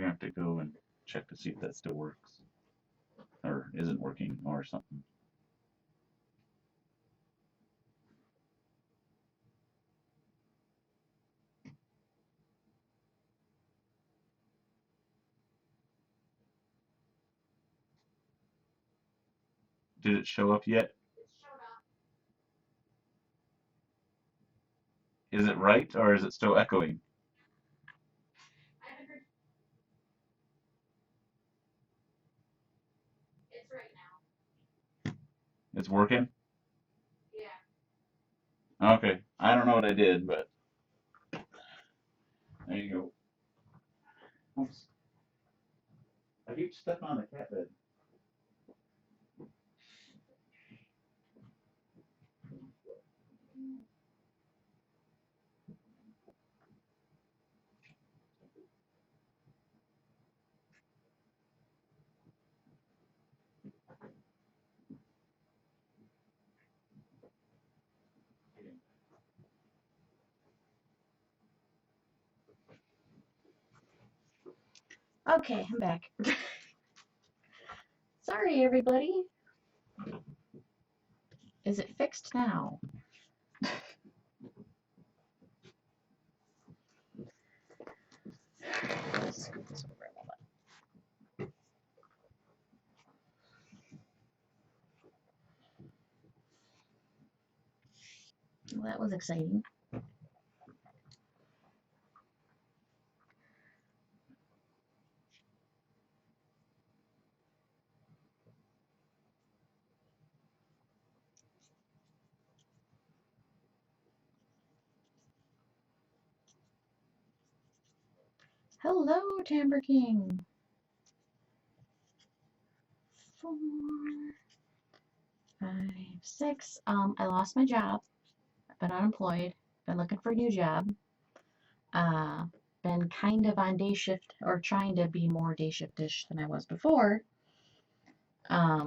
gonna have to go and check to see if that still works or isn't working or something. Did it show up yet? Is it right or is it still echoing? It's working? Okay. I don't know what I did, but there you go. Oops. I keep stepping on the cat bed. Okay, I'm back. Sorry, everybody. Is it fixed now? Let's scoot this over a little bit. Well, that was exciting. Hello, Timber King. 4, 5, 6. I lost my job. I've been unemployed. Been looking for a new job. Been kind of on day shift or trying to be more day shiftish than I was before. I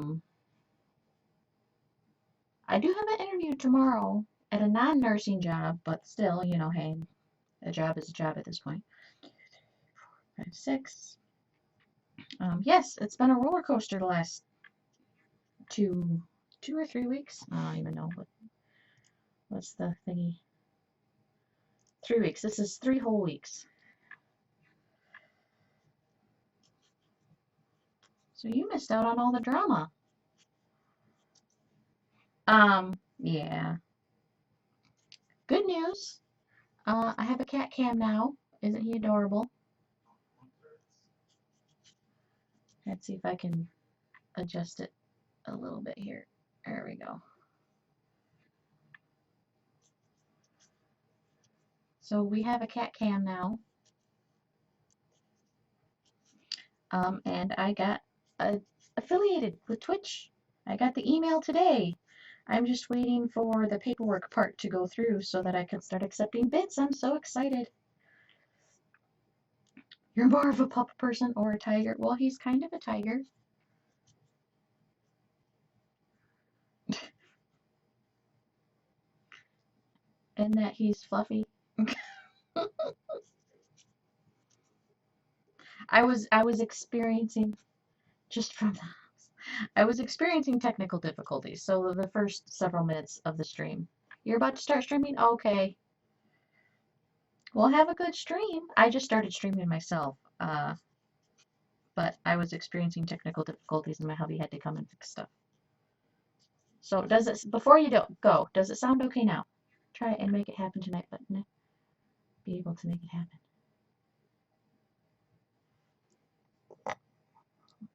do have an interview tomorrow at a non-nursing job, but still, you know, hey, a job is a job at this point. 5, 6. Yes, it's been a roller coaster the last two or 3 weeks. I don't even know what's the thingy. 3 weeks. This is 3 whole weeks. So you missed out on all the drama. Yeah. Good news. I have a cat cam now. Isn't he adorable? Let's see if I can adjust it a little bit here. There we go. So we have a cat cam now. And I got affiliated with Twitch. I got the email today. I'm just waiting for the paperwork part to go through so that I can start accepting bits. I'm so excited. You're more of a pup person or a tiger? Well, he's kind of a tiger. And that he's fluffy. I was experiencing just from the house. I was experiencing technical difficulties. So the first several minutes of the stream. You're about to start streaming? Okay. Well, have a good stream. I just started streaming myself. But I was experiencing technical difficulties and my hubby had to come and fix stuff. So does it, before you go, does it sound okay now? Try and make it happen tonight, but be able to make it happen.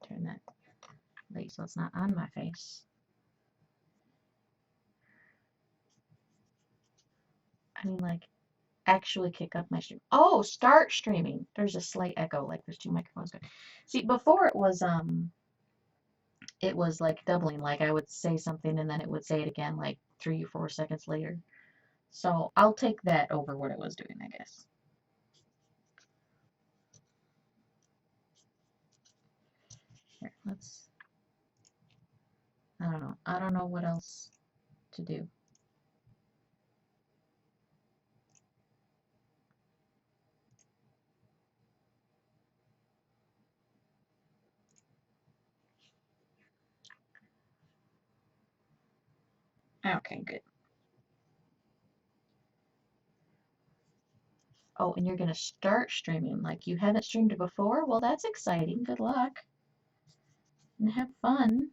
Turn that light so it's not on my face. I mean, like, actually kick up my stream. Oh, start streaming. There's a slight echo, like there's 2 microphones going. See, before it was like doubling, like I would say something and then it would say it again like 3 or 4 seconds later. So I'll take that over what it was doing, I guess. Here, let's, I don't know. I don't know what else to do. Okay, good. Oh, and you're going to start streaming like you haven't streamed before? Well, that's exciting. Good luck. And have fun.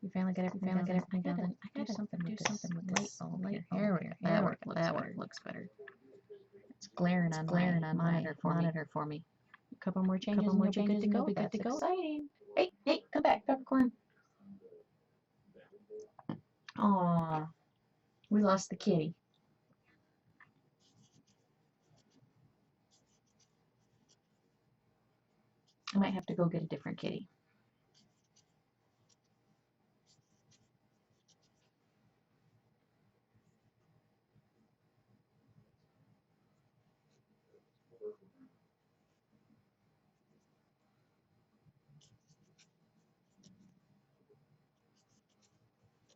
You finally got everything done. I gotta do something with this light bulb here. Here we go. That work looks better. It's glaring on my monitor for me. A couple more changes and you'll be good to go. That's exciting. Hey, come back, Peppercorn. Aw, we lost the kitty. I might have to go get a different kitty.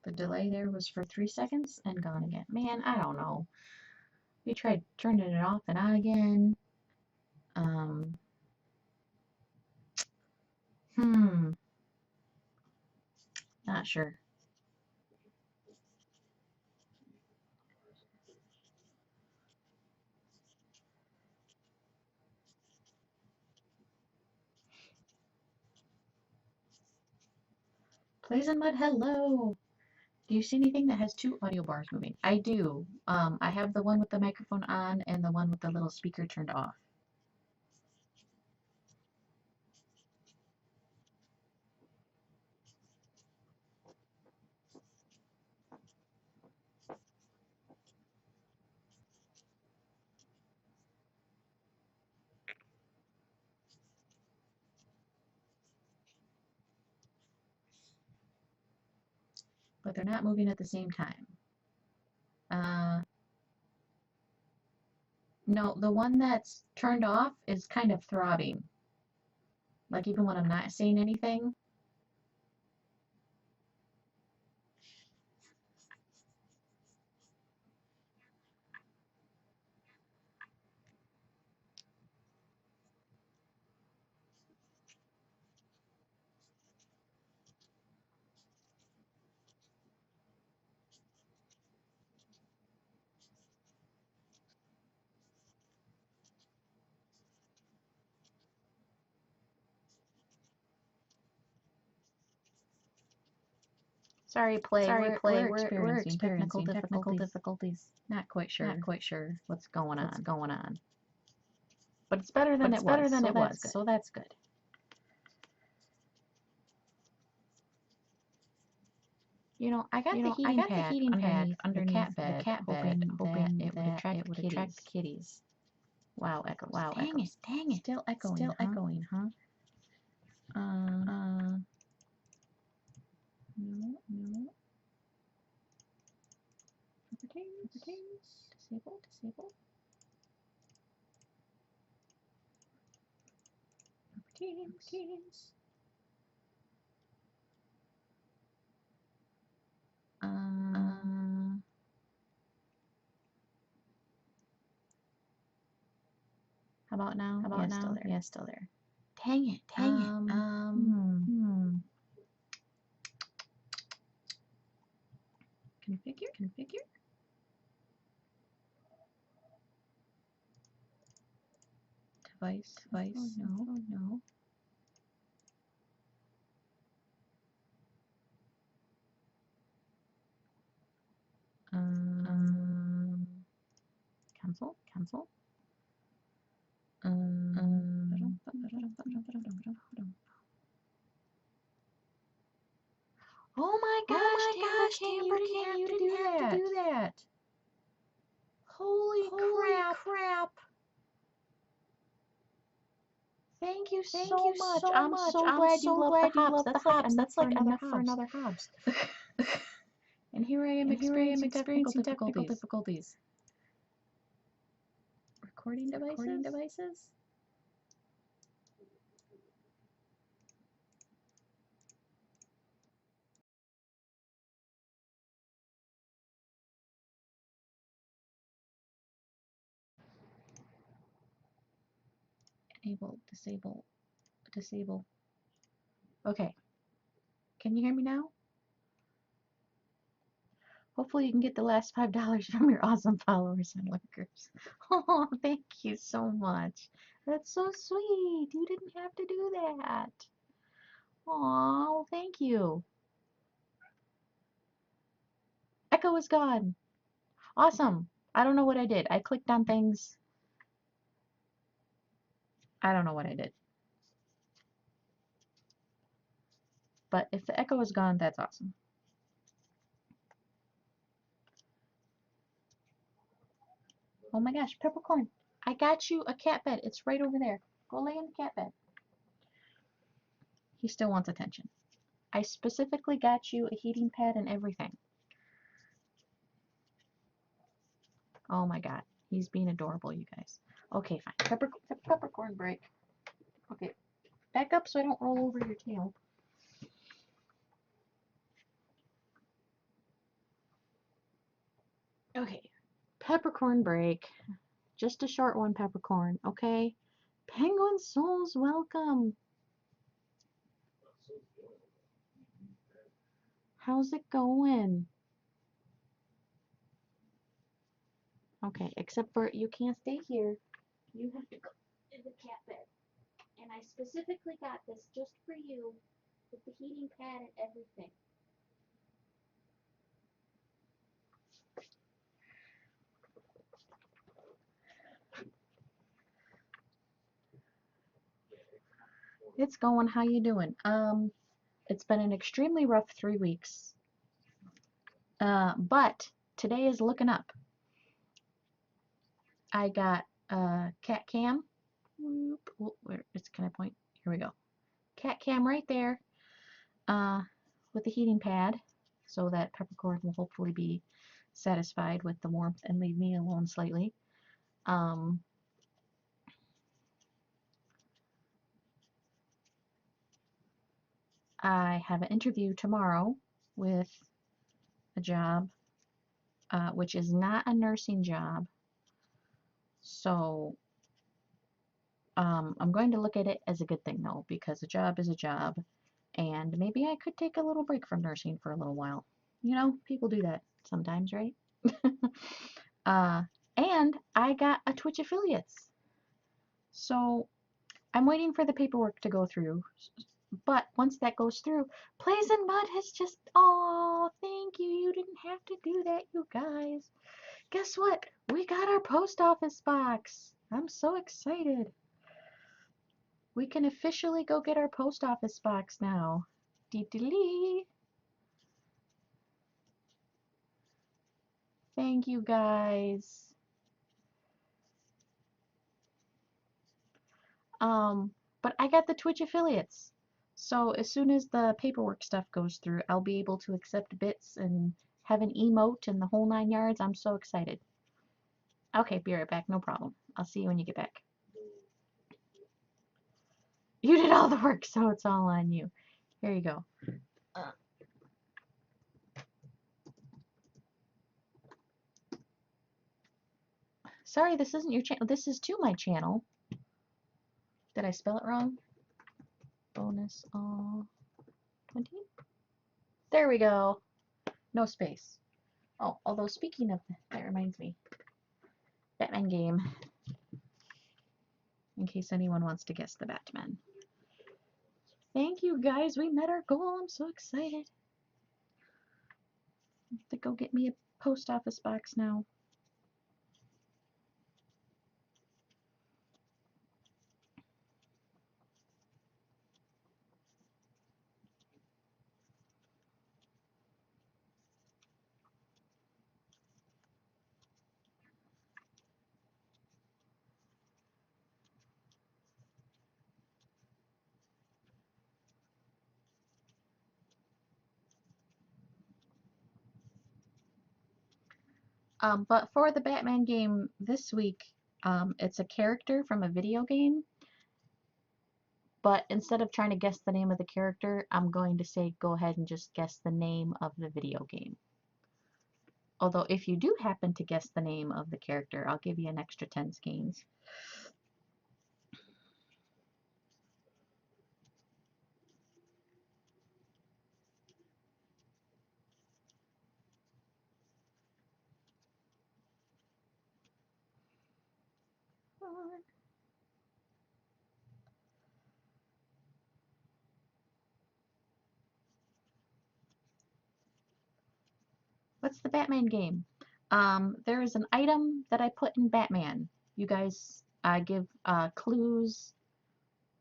The delay there was for 3 seconds and gone again. Man, I don't know. We tried turning it off and on again. Not sure. Plays in Mud, hello. Do you see anything that has 2 audio bars moving? I do. I have the one with the microphone on and the one with the little speaker turned off. But they're not moving at the same time. No, the one that's turned off is kind of throbbing. Like even when I'm not saying anything. Sorry, we're experiencing technical difficulties. Not quite sure what's going on. But it's better than it was, so that's good. You know, I got the heating pad underneath the cat bed, hoping that it would attract the kitties. Wow, echoes. Dang it. Still echoing, huh? No. Disable. Properties. How about now? Yeah, still there. Dang it. Configure. Device. Oh, no. Cancel. Oh my gosh, Tamber, you didn't have to do that. Holy crap. Thank you so much. I'm so glad you love the hops. That's like enough for another hops. And here I am experiencing technical difficulties. Recording devices? Enable, disable, disable. Okay. Can you hear me now? Hopefully you can get the last $5 from your awesome followers and lurkers. Oh, thank you so much. That's so sweet. You didn't have to do that. Oh, thank you. Echo is gone. Awesome. I don't know what I did. I clicked on things. I don't know what I did. But if the echo is gone, that's awesome. Oh my gosh, Peppercorn. I got you a cat bed. It's right over there. Go lay in the cat bed. He still wants attention. I specifically got you a heating pad and everything. Oh my god. He's being adorable, you guys. Okay, fine. Peppercorn break. Okay. Back up so I don't roll over your tail. Okay. Peppercorn break. Just a short one, Peppercorn, okay? Penguin Souls, welcome. How's it going? Okay, except for you can't stay here. You have to go in the cat bed. And I specifically got this just for you with the heating pad and everything. It's going. How you doing? It's been an extremely rough 3 weeks. But today is looking up. I got cat cam. Where can I point? Here we go. Cat cam right there. With the heating pad, so that Peppercorn will hopefully be satisfied with the warmth and leave me alone slightly. I have an interview tomorrow with a job, which is not a nursing job. So I'm going to look at it as a good thing though, because a job is a job, and maybe I could take a little break from nursing for a little while. You know, people do that sometimes, right? And I got a Twitch affiliates. So I'm waiting for the paperwork to go through. But once that goes through, Plays and Mud has just, oh, thank you. You didn't have to do that, you guys. Guess what? We got our post office box. I'm so excited. We can officially go get our post office box now. Dee-dee-lee. Thank you, guys. But I got the Twitch affiliates. So as soon as the paperwork stuff goes through, I'll be able to accept bits and have an emote and the whole 9 yards. I'm so excited. Okay, be right back. No problem. I'll see you when you get back. You did all the work, so it's all on you. Here you go. Sorry, this isn't your channel. This is to my channel. Did I spell it wrong? Bonus all 20. There we go. No space. Oh, although speaking of that reminds me. Batman game. In case anyone wants to guess the Batman. Thank you guys. We met our goal. I'm so excited. I have to go get me a post office box now. But for the Batman game this week, it's a character from a video game. But instead of trying to guess the name of the character, I'm going to say go ahead and just guess the name of the video game. Although if you do happen to guess the name of the character, I'll give you an extra 10 skeins. on. What's the Batman game? There is an item that I put in Batman. You guys give clues.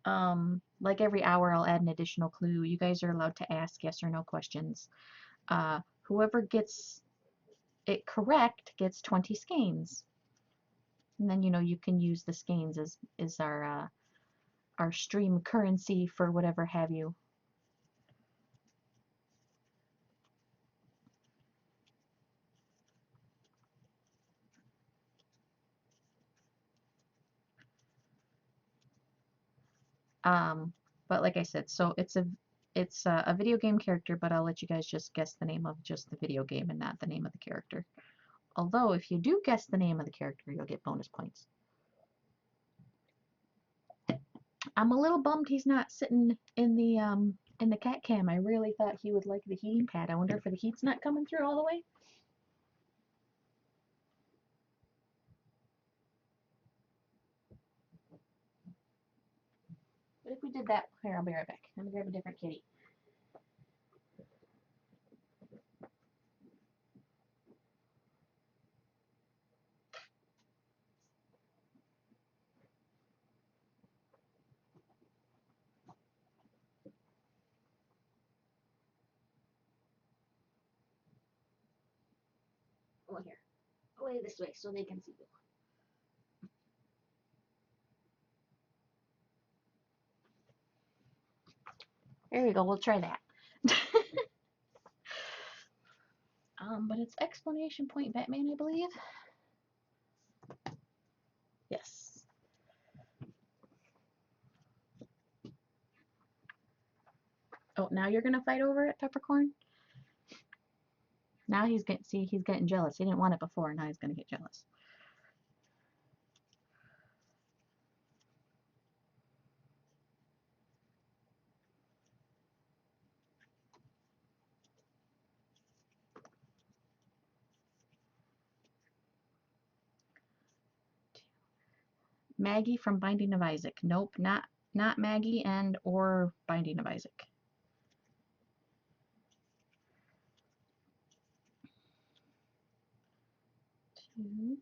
Like every hour I'll add an additional clue. You guys are allowed to ask yes or no questions. Whoever gets it correct gets 20 skeins. And then, you know, you can use the skeins as our stream currency for whatever have you. But like I said, so it's a video game character, but I'll let you guys just guess the name of just the video game and not the name of the character. Although if you do guess the name of the character, you'll get bonus points. I'm a little bummed he's not sitting in the cat cam. I really thought he would like the heating pad. I wonder if the heat's not coming through all the way. What if we did that? Here, I'll be right back. I'm gonna grab a different kitty. Oh, here. Away this way so they can see you. There you go. We'll try that. But it's exclamation point Batman, I believe. Yes. Oh, now you're gonna fight over it, Peppercorn? Now he's getting jealous. He didn't want it before, now he's gonna get jealous. Maggie from Binding of Isaac. Nope, not Maggie and or Binding of Isaac. Two.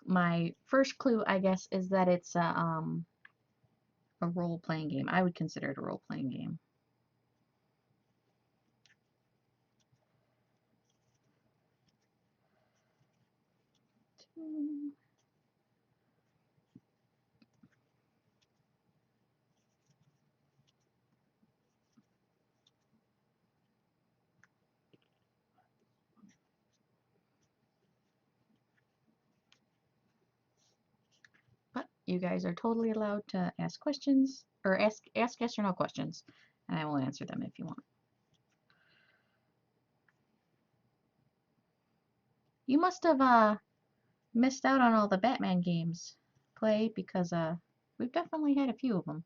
My first clue, I guess, is that it's a role-playing game. I would consider it a role-playing game. Two. But you guys are totally allowed to ask questions, or ask yes or no questions, and I will answer them if you want. You must have missed out on all the Batman games play because we've definitely had a few of them.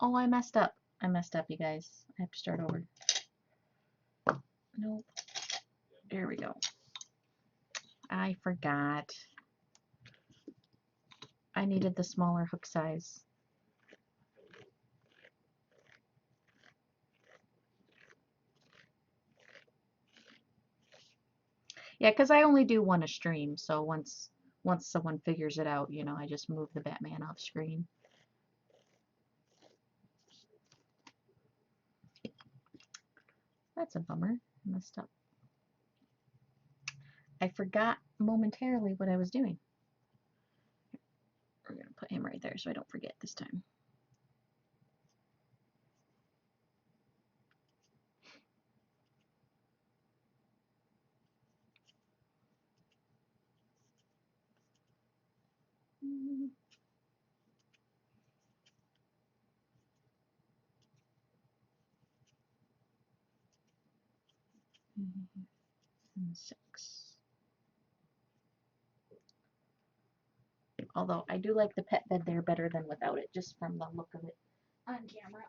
Oh, I messed up. I messed up, you guys. I have to start over. Nope. There we go. I forgot. I needed the smaller hook size. Yeah, because I only do one a stream, so once someone figures it out, you know, I just move the Batman off screen. That's a bummer. I messed up. I forgot momentarily what I was doing. We're going to put him right there so I don't forget this time. And 6. Although I do like the pet bed there better than without it, just from the look of it on camera.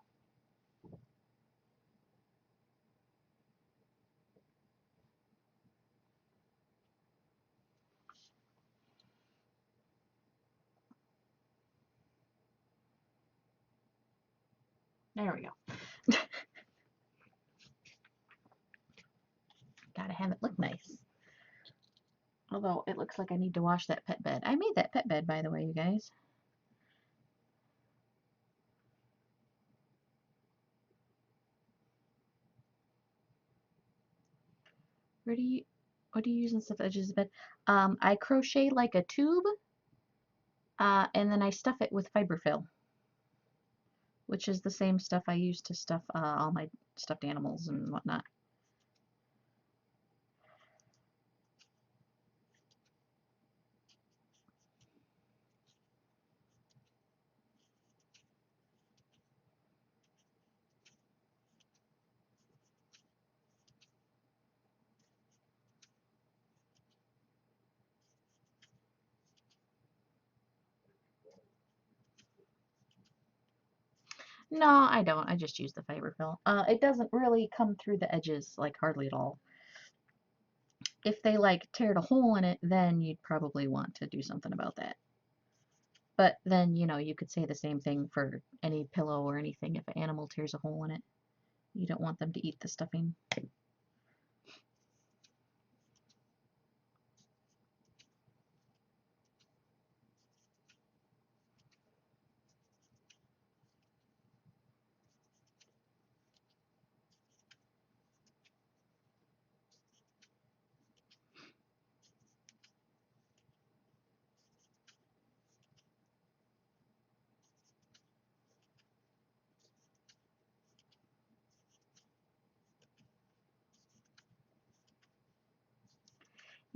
There we go. Gotta have it look nice. Although it looks like I need to wash that pet bed. I made that pet bed, by the way, you guys. What do you use instead of the edges of the bed? I crochet like a tube, and then I stuff it with fiberfill, which is the same stuff I use to stuff all my stuffed animals and whatnot. No, I don't. I just use the fiberfill. It doesn't really come through the edges, like hardly at all. If they like teared a hole in it, then you'd probably want to do something about that. But then, you know, you could say the same thing for any pillow or anything. If an animal tears a hole in it, you don't want them to eat the stuffing.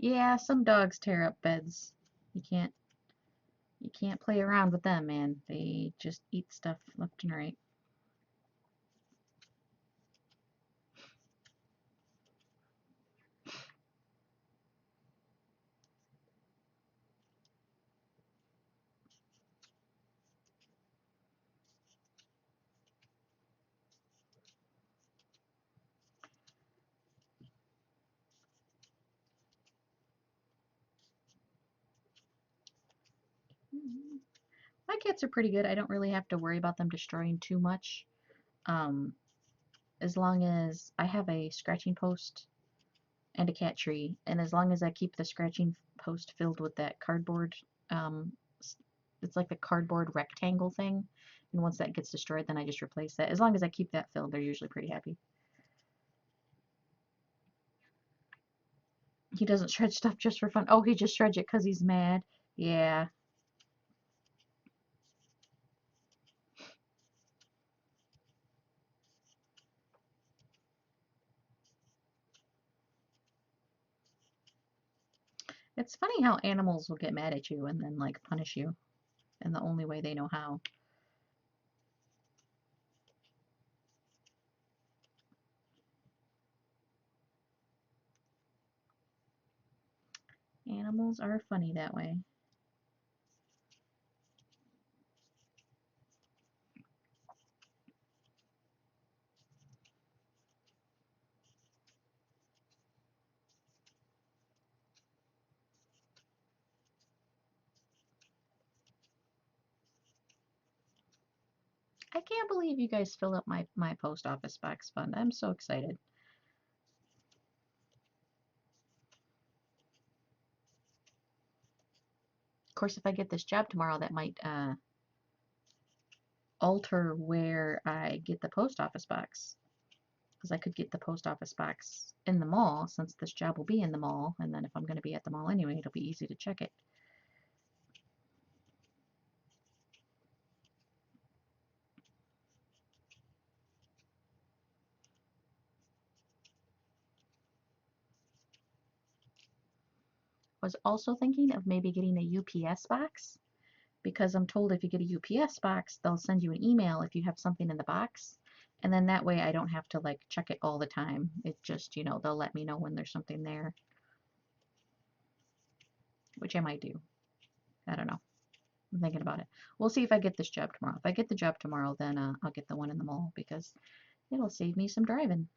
Yeah, some dogs tear up beds. You can't play around with them, man. They just eat stuff left and right. My cats are pretty good. I don't really have to worry about them destroying too much. Um, as long as I have a scratching post and a cat tree, and as long as I keep the scratching post filled with that cardboard, um, it's like the cardboard rectangle thing, and once that gets destroyed, then I just replace that. As long as I keep that filled, they're usually pretty happy. He doesn't shred stuff just for fun. Oh, he just shreds it because he's mad. Yeah. It's funny how animals will get mad at you and then like punish you in the only way they know how. Animals are funny that way. I can't believe you guys fill up my post office box fund. I'm so excited. Of course, if I get this job tomorrow, that might alter where I get the post office box. Because I could get the post office box in the mall since this job will be in the mall. And then if I'm going to be at the mall anyway, it'll be easy to check it. Was also thinking of maybe getting a UPS box because I'm told if you get a UPS box, they'll send you an email if you have something in the box. And then that way I don't have to like check it all the time. It just, you know, they'll let me know when there's something there, which I might do. I don't know. I'm thinking about it. We'll see if I get this job tomorrow. If I get the job tomorrow, then I'll get the one in the mall because it'll save me some driving.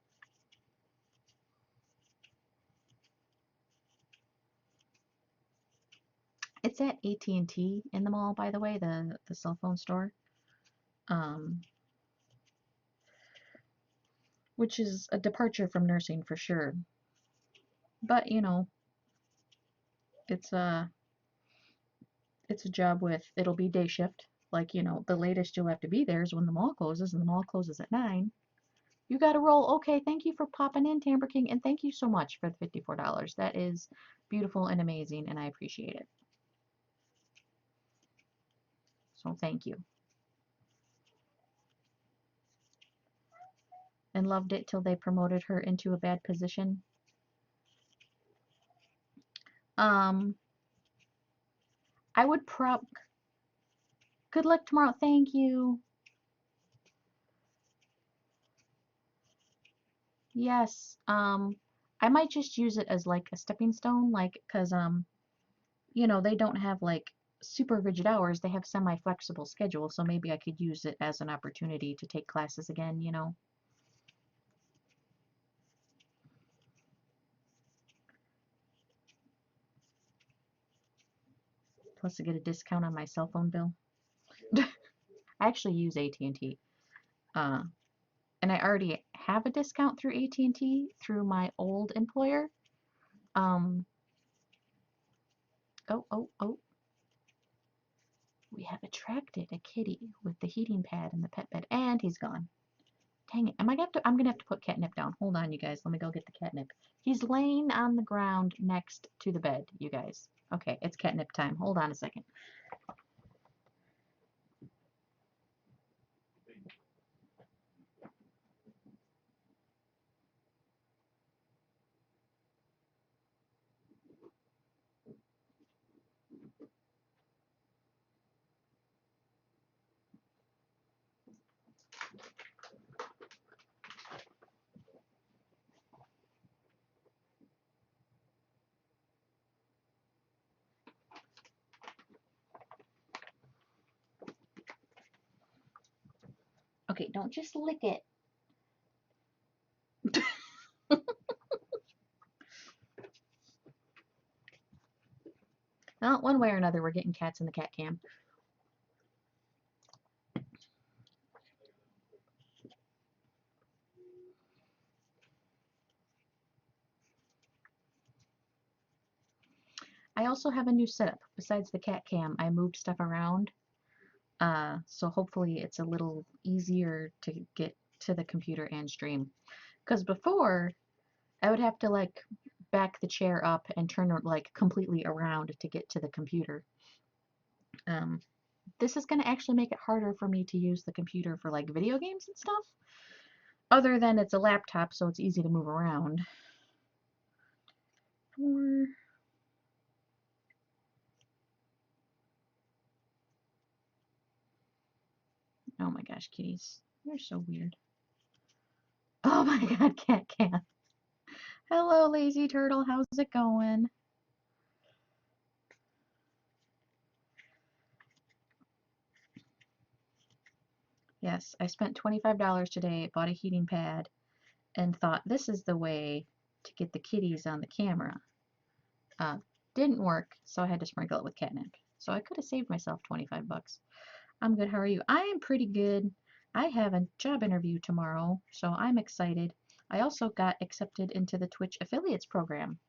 It's at AT&T in the mall, by the way, the cell phone store. Um, which is a departure from nursing for sure. But, you know, it's a job with, it'll be day shift. Like, you know, the latest you'll have to be there is when the mall closes, and the mall closes at 9. You got to roll. Okay, thank you for popping in, Tamber King, and thank you so much for the $54. That is beautiful and amazing, and I appreciate it. So thank you. And loved it till they promoted her into a bad position. I would good luck tomorrow. Thank you. Yes. I might just use it as like a stepping stone, like, cause you know, they don't have like super rigid hours. They have semi-flexible schedule, so maybe I could use it as an opportunity to take classes again, you know. Plus I get a discount on my cell phone bill. I actually use AT&T. And I already have a discount through AT&T through my old employer. Oh. We have attracted a kitty with the heating pad and the pet bed, and he's gone. Dang it. I'm gonna have to put catnip down. Hold on, you guys. Let me go get the catnip. He's laying on the ground next to the bed, you guys. Okay, it's catnip time. Hold on a second. Okay, don't just lick it. Well, one way or another, we're getting cats in the cat cam. I also have a new setup. Besides the cat cam, I moved stuff around. So hopefully it's a little easier to get to the computer and stream. Because before, I would have to like back the chair up and turn it like completely around to get to the computer. This is going to actually make it harder for me to use the computer for like video games and stuff. Other than it's a laptop, so it's easy to move around. Oh my gosh, kitties. You're so weird. Oh my god, cat cat. Hello, lazy turtle. How's it going? Yes, I spent $25 today, bought a heating pad, and thought this is the way to get the kitties on the camera. Didn't work, so I had to sprinkle it with catnip. So I could have saved myself 25 bucks. I'm good. How are you? I am pretty good. I have a job interview tomorrow, so I'm excited. I also got accepted into the Twitch affiliates program.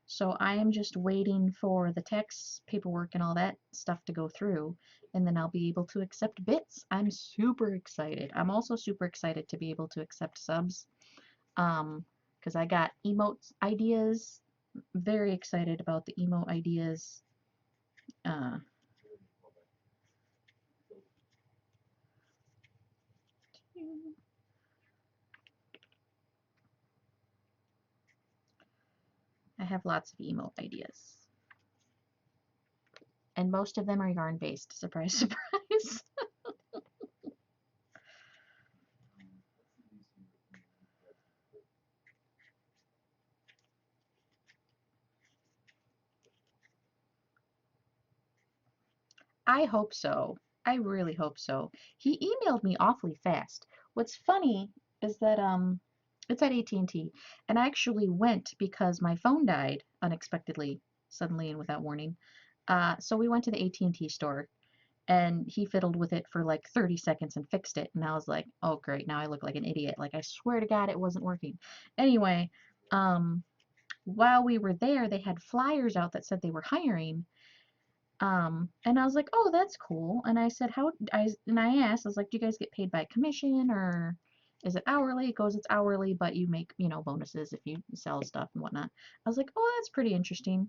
So I am just waiting for the tax paperwork and all that stuff to go through, and then I'll be able to accept bits. I'm super excited. I'm also super excited to be able to accept subs, because I got emotes ideas. Very excited about the emote ideas. I have lots of emote ideas. And most of them are yarn based. Surprise, surprise. I hope so. I really hope so. He emailed me awfully fast. What's funny is that it's at AT&T, and I actually went because my phone died unexpectedly, suddenly and without warning. So we went to the AT&T store, And he fiddled with it for like 30 seconds and fixed it. And I was like, oh, great. Now I look like an idiot. Like, I swear to God, it wasn't working. Anyway, while we were there, they had flyers out that said they were hiring. And I was like, oh, that's cool. And I said, and I asked, I was like, do you guys get paid by commission or is it hourly? It goes, it's hourly, but you make, bonuses if you sell stuff and whatnot. I was like, oh, that's pretty interesting.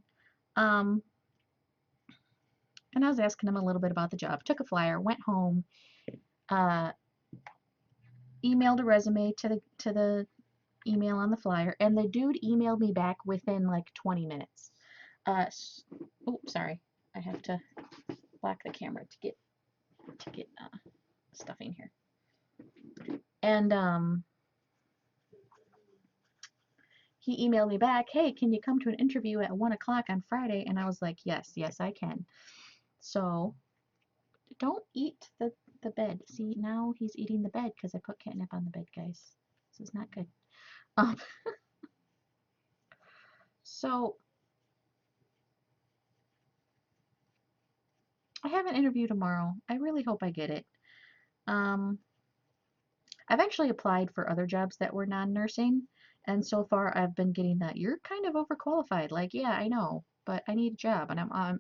And I was asking him a little bit about the job. Took a flyer, went home, uh, emailed a resume to the email on the flyer, and the dude emailed me back within like 20 minutes. Oh, sorry. I have to block the camera to get stuff in here. And he emailed me back, hey, can you come to an interview at 1 o'clock on Friday? And I was like, yes, I can. So don't eat the bed. See, now he's eating the bed because I put catnip on the bed, guys. This is not good. So I have an interview tomorrow. I really hope I get it. I've actually applied for other jobs that were non-nursing, and so far I've been getting that you're kind of overqualified. Like, yeah, I know, but I need a job, and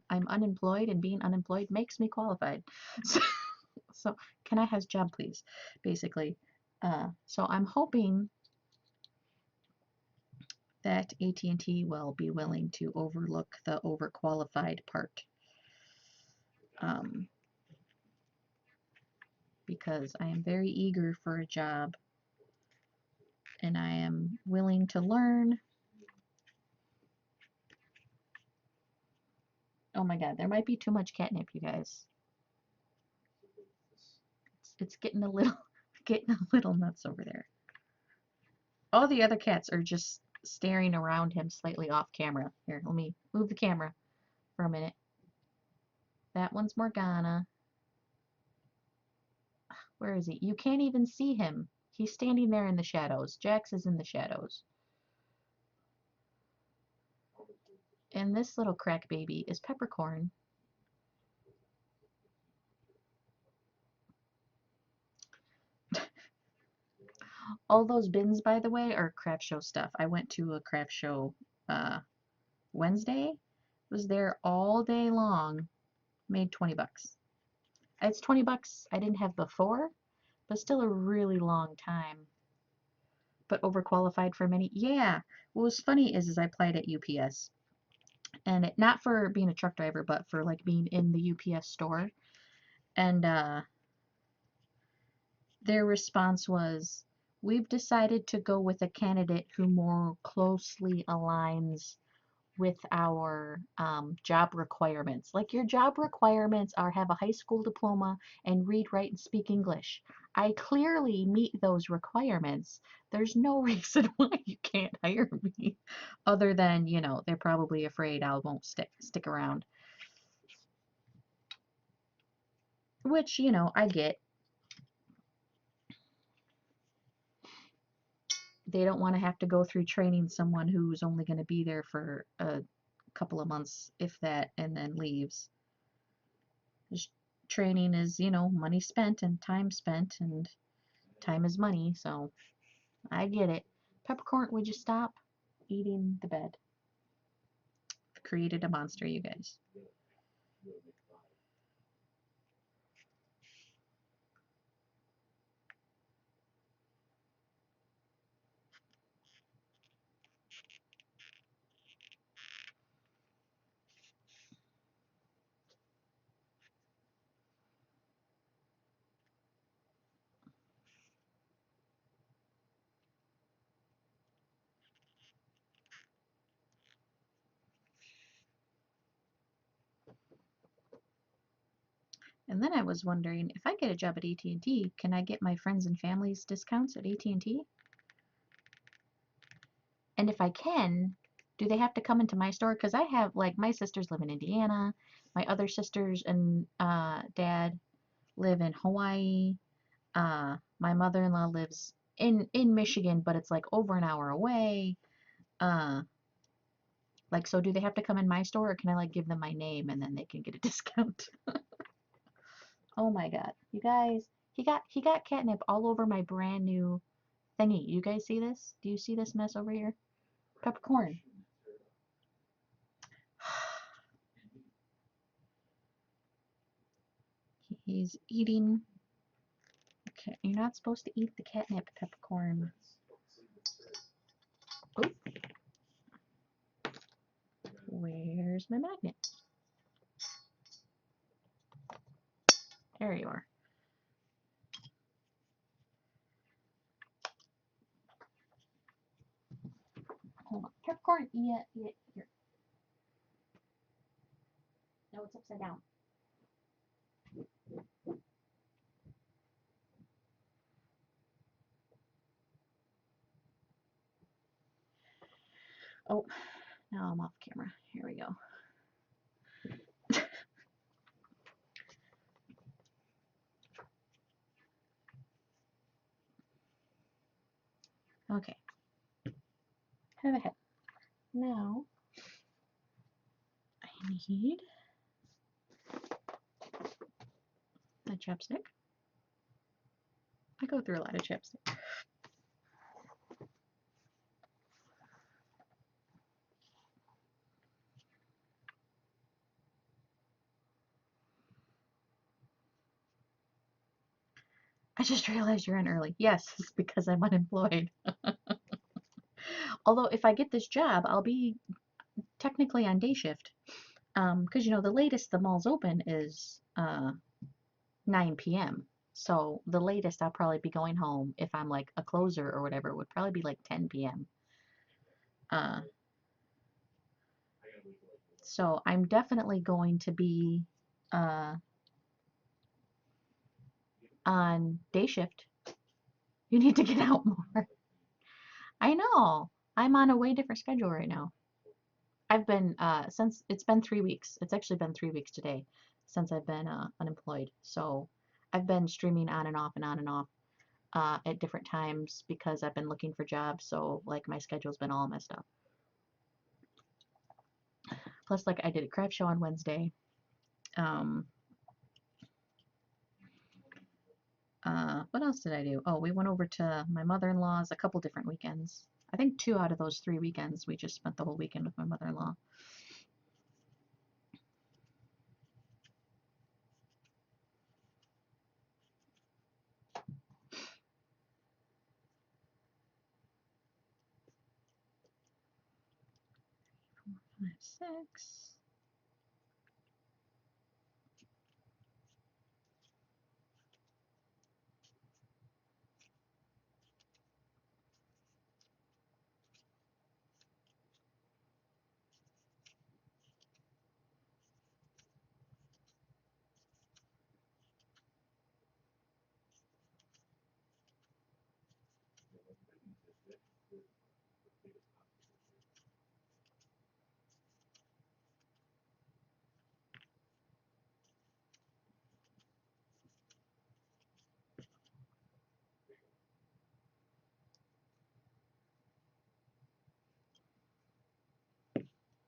I'm unemployed, and being unemployed makes me qualified. So can I have a job, please? Basically. So I'm hoping that AT&T will be willing to overlook the overqualified part. Because I am very eager for a job and I am willing to learn. Oh my God, there might be too much catnip, you guys. It's getting a little nuts over there. All the other cats are just staring around him slightly off camera. Here, let me move the camera for a minute. That one's Morgana. Where is he? You can't even see him. He's standing there in the shadows. Jax is in the shadows. And this little crack baby is Peppercorn. All those bins, by the way, are craft show stuff. I went to a craft show Wednesday. Was there all day long. Made 20 bucks. It's 20 bucks I didn't have before, but still a really long time. But overqualified for many. Yeah. What was funny is I applied at UPS. And not for being a truck driver, but for like being in the UPS store. And their response was, we've decided to go with a candidate who more closely aligns with our job requirements. Like, your job requirements are have a high school diploma and read, write, and speak English. I clearly meet those requirements. There's no reason why you can't hire me, other than, they're probably afraid I won't stick around. Which, I get. They don't want to have to go through training someone who's only going to be there for a couple of months, if that, and then leaves. Training is, money spent and time spent, and time is money, so I get it. Peppercorn, would you stop eating the bed? I've created a monster, you guys. And then I was wondering, if I get a job at AT&T, can I get my friends and family's discounts at AT&T? And if I can, do they have to come into my store? Because I have, like, my sisters live in Indiana. My other sisters and dad live in Hawaii. My mother-in-law lives in Michigan, but it's like over an hour away. Like, so do they have to come in my store, or can I like give them my name and then they can get a discount? Oh my God. You guys, he got catnip all over my brand new thingy. You guys see this? Do you see this mess over here? Peppercorn. He's eating. Okay, you're not supposed to eat the catnip, Peppercorn. Oh, where's my magnet? There you are. Hold on. Peppercorn, yeah, here. No, it's upside down. Oh, now I'm off camera. Here we go. Okay. Head ahead. Now, I need a chapstick. I go through a lot of chapstick. I just realized you're in early. Yes, it's because I'm unemployed. Although if I get this job, I'll be technically on day shift. Because you know the latest the mall's open is 9 p.m. So the latest I'll probably be going home if I'm like a closer or whatever would probably be like 10 p.m. So I'm definitely going to be on day shift. You need to get out more. I know. I'm on a way different schedule right now. I've been since it's been 3 weeks. It's actually been 3 weeks today since I've been unemployed. So I've been streaming on and off and on and off at different times because I've been looking for jobs. So like my schedule's been all messed up. Plus, like I did a craft show on Wednesday. What else did I do? Oh, we went over to my mother-in-law's a couple different weekends. I think 2 out of those 3 weekends we just spent the whole weekend with my mother-in-law. Five, six.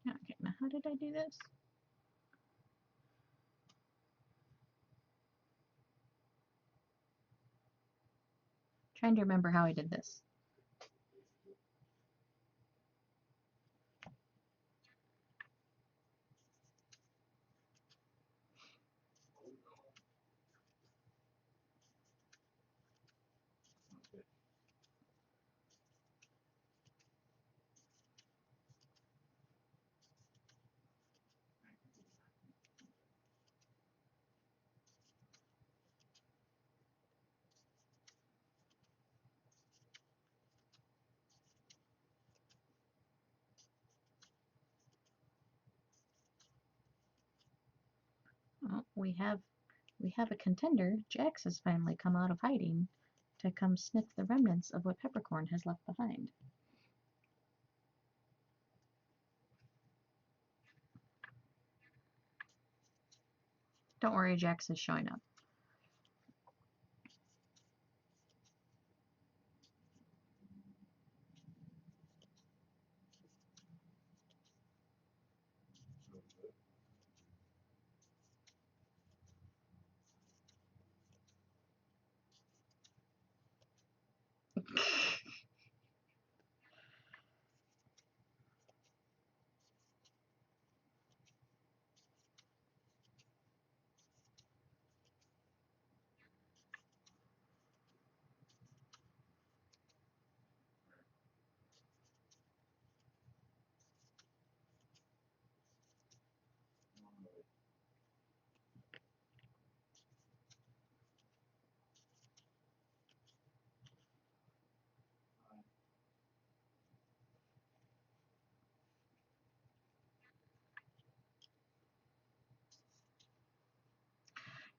Okay, now how did I do this? Trying to remember how I did this. Well, we have a contender. Jax has finally come out of hiding to come sniff the remnants of what Peppercorn has left behind. Don't worry, Jax is showing up.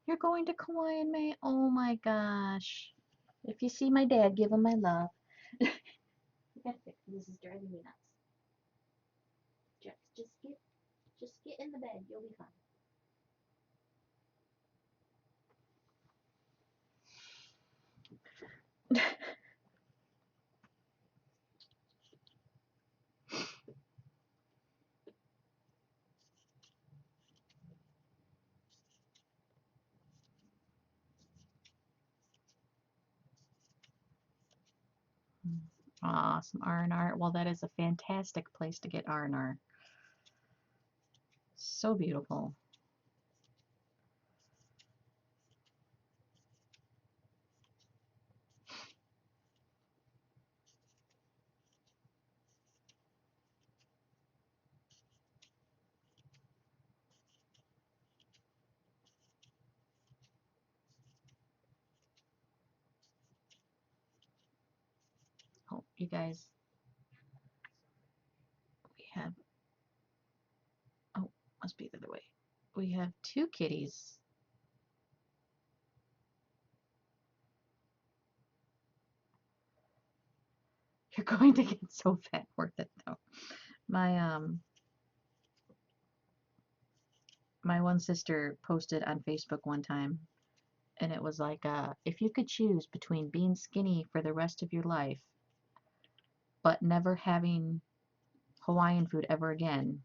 You're going to Kauai in May? Oh my gosh. If you see my dad, give him my love. You gotta fix this. Is driving me nuts. Just get in the bed. You'll be fine. Some R&R. Well, that is a fantastic place to get R&R. So beautiful. Oh, you guys, we have, oh, must be the other way. We have two kitties. You're going to get so fat. Worth it though. My one sister posted on Facebook one time, and it was like, if you could choose between being skinny for the rest of your life, but never having Hawaiian food ever again,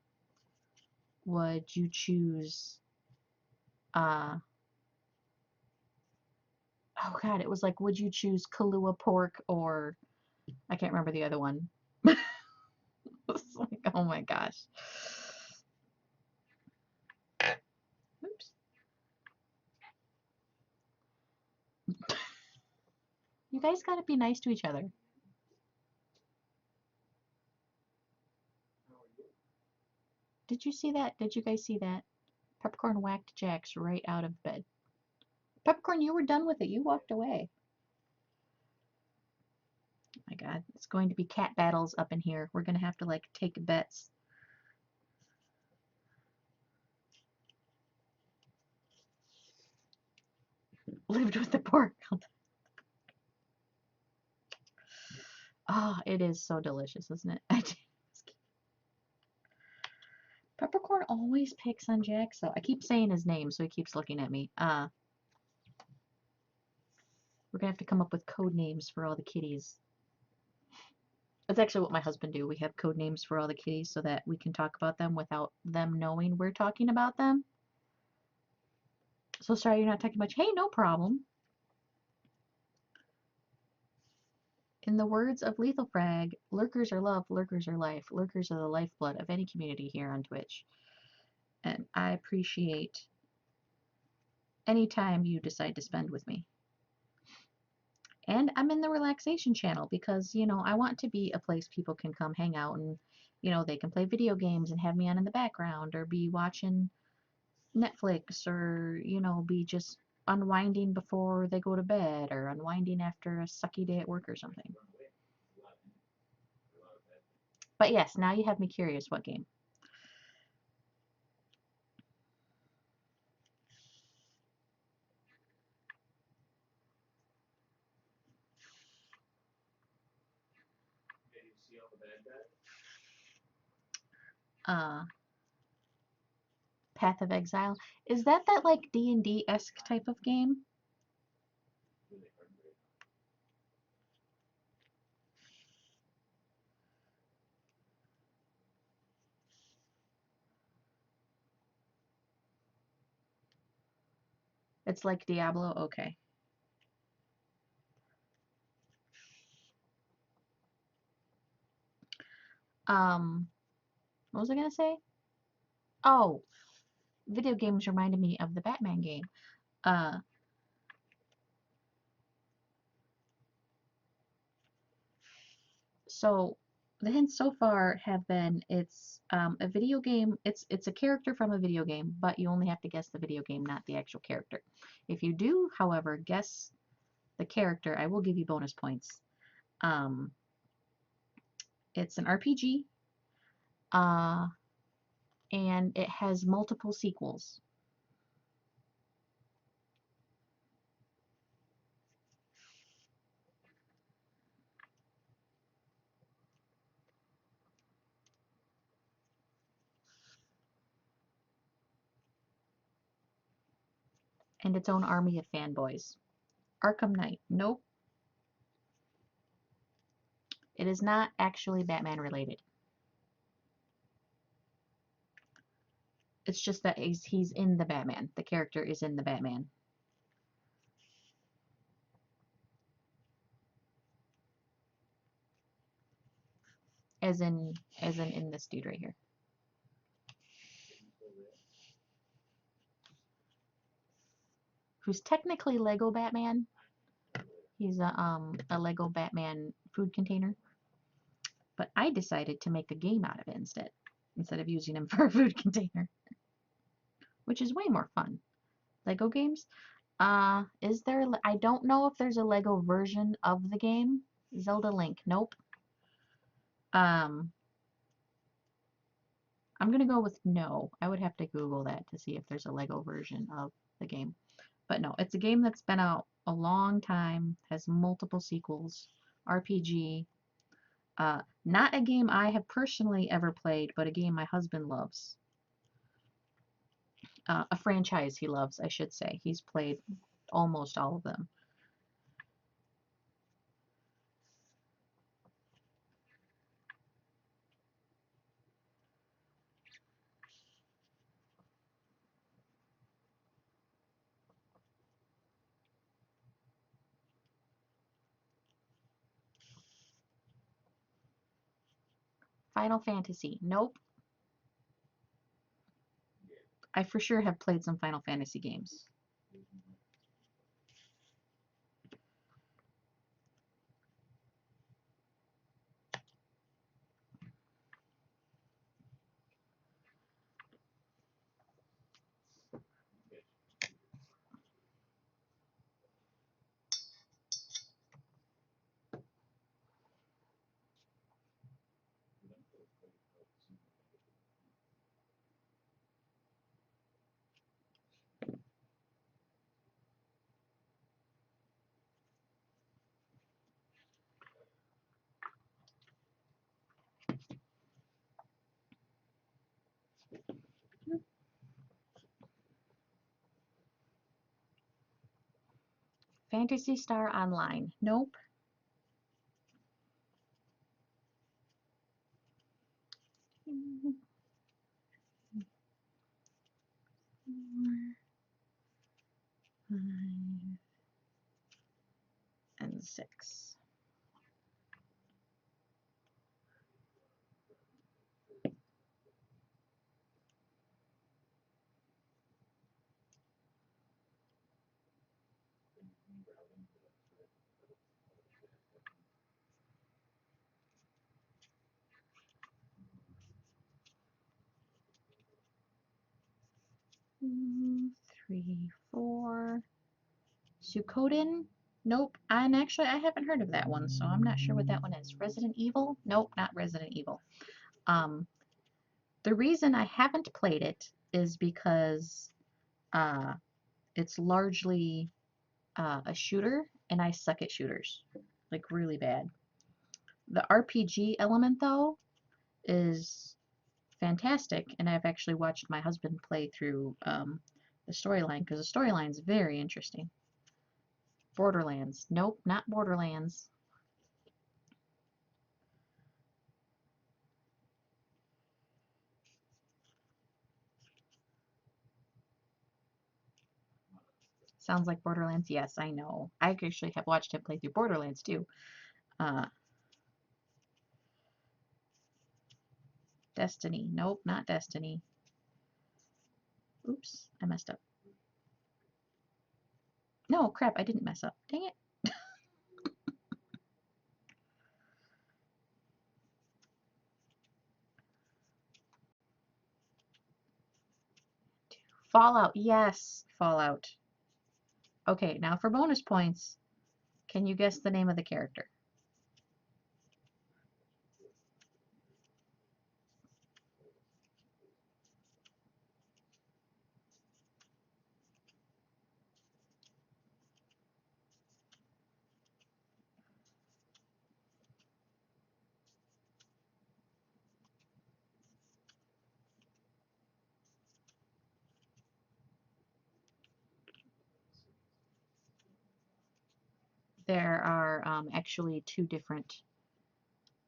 would you choose, oh God, it was like, would you choose Kahlua pork or, I can't remember the other one. It's like, oh my gosh. Oops. You guys gotta be nice to each other. Did you see that? Did you guys see that? Peppercorn whacked Jax right out of bed. Peppercorn, you were done with it. You walked away. Oh my God, it's going to be cat battles up in here. We're gonna have to like take bets. Lived with the pork. Oh, it is so delicious, isn't it? Peppercorn always picks on Jax, so I keep saying his name, so he keeps looking at me. We're gonna have to come up with code names for all the kitties. That's actually what my husband do. We have code names for all the kitties so that we can talk about them without them knowing we're talking about them. So sorry you're not talking much. Hey, no problem. In the words of Lethal Frag, lurkers are love, lurkers are life. Lurkers are the lifeblood of any community here on Twitch. And I appreciate any time you decide to spend with me. And I'm in the relaxation channel because, you know, I want to be a place people can come hang out and, you know, they can play video games and have me on in the background or be watching Netflix or, you know, be just unwinding before they go to bed or unwinding after a sucky day at work or something. But yes, now you have me curious. What game? Path of Exile. Is that like D&D-esque type of game? It's like Diablo? Okay. What was I gonna say? Oh, video games reminded me of the Batman game. So the hints so far have been it's a video game. It's a character from a video game, but you only have to guess the video game, not the actual character. If you do, however, guess the character, I will give you bonus points. It's an RPG, and it has multiple sequels. and its own army of fanboys. Arkham Knight. Nope. It is not actually Batman related. It's just that he's in the Batman. The character is in the Batman. As in this dude right here. Who's technically Lego Batman. He's a Lego Batman food container. But I decided to make a game out of it instead of using him for a food container. Which is way more fun. Lego games? Is there, I don't know if there's a Lego version of the game. Zelda Link, nope. I'm gonna go with no. I would have to Google that to see if there's a Lego version of the game. But no, it's a game that's been out a long time, has multiple sequels, RPG. Not a game I have personally ever played, but a game my husband loves. A franchise he loves, I should say. He's played almost all of them. Final Fantasy, nope. I for sure have played some Final Fantasy games. Phantasy Star Online, nope. And 6. Three, 4. Suikoden? Nope. And actually, I haven't heard of that one, so I'm not sure what that one is. Resident Evil? Nope, not Resident Evil. The reason I haven't played it is because it's largely a shooter, and I suck at shooters. Like, really bad. The RPG element, though, is fantastic, and I've actually watched my husband play through the storyline, because the storyline is very interesting. Borderlands. Nope, not Borderlands. Sounds like Borderlands. Yes, I know. I actually have watched him play through Borderlands too. Destiny. Nope, not Destiny. Oops, I messed up. No, crap, I didn't mess up. Dang it. Fallout. Yes, Fallout. Okay, now for bonus points, can you guess the name of the character? there are actually two different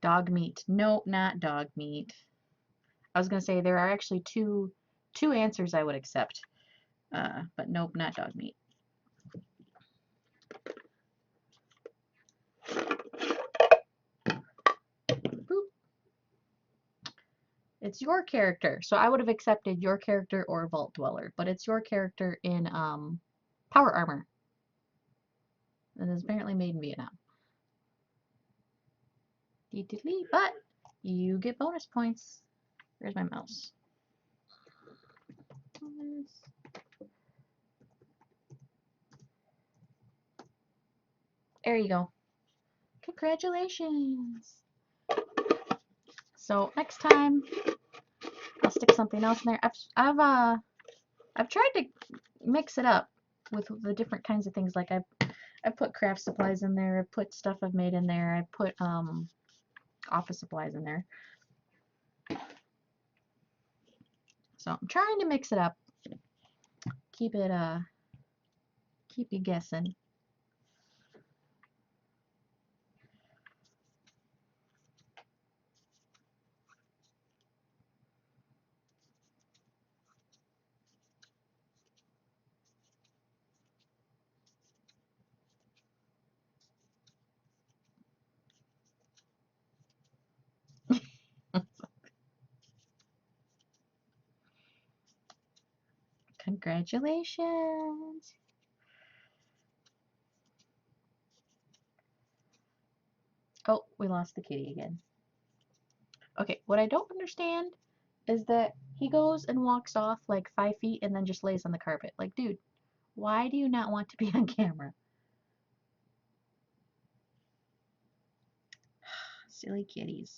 dog meat. Nope, not dog meat. I was going to say there are actually two answers I would accept. But nope, not dog meat. Boop. It's your character. So I would have accepted your character or Vault Dweller, but it's your character in Power Armor. It is apparently made in Vietnam. But you get bonus points. Where's my mouse? There you go. Congratulations. So next time I'll stick something else in there. I've tried to mix it up with the different kinds of things. Like I put craft supplies in there. I put stuff I've made in there. I put office supplies in there. So I'm trying to mix it up. Keep you guessing. Congratulations. Oh, we lost the kitty again. Okay, what I don't understand is that he goes and walks off like 5 feet and then just lays on the carpet. Like, dude, why do you not want to be on camera? Silly kitties.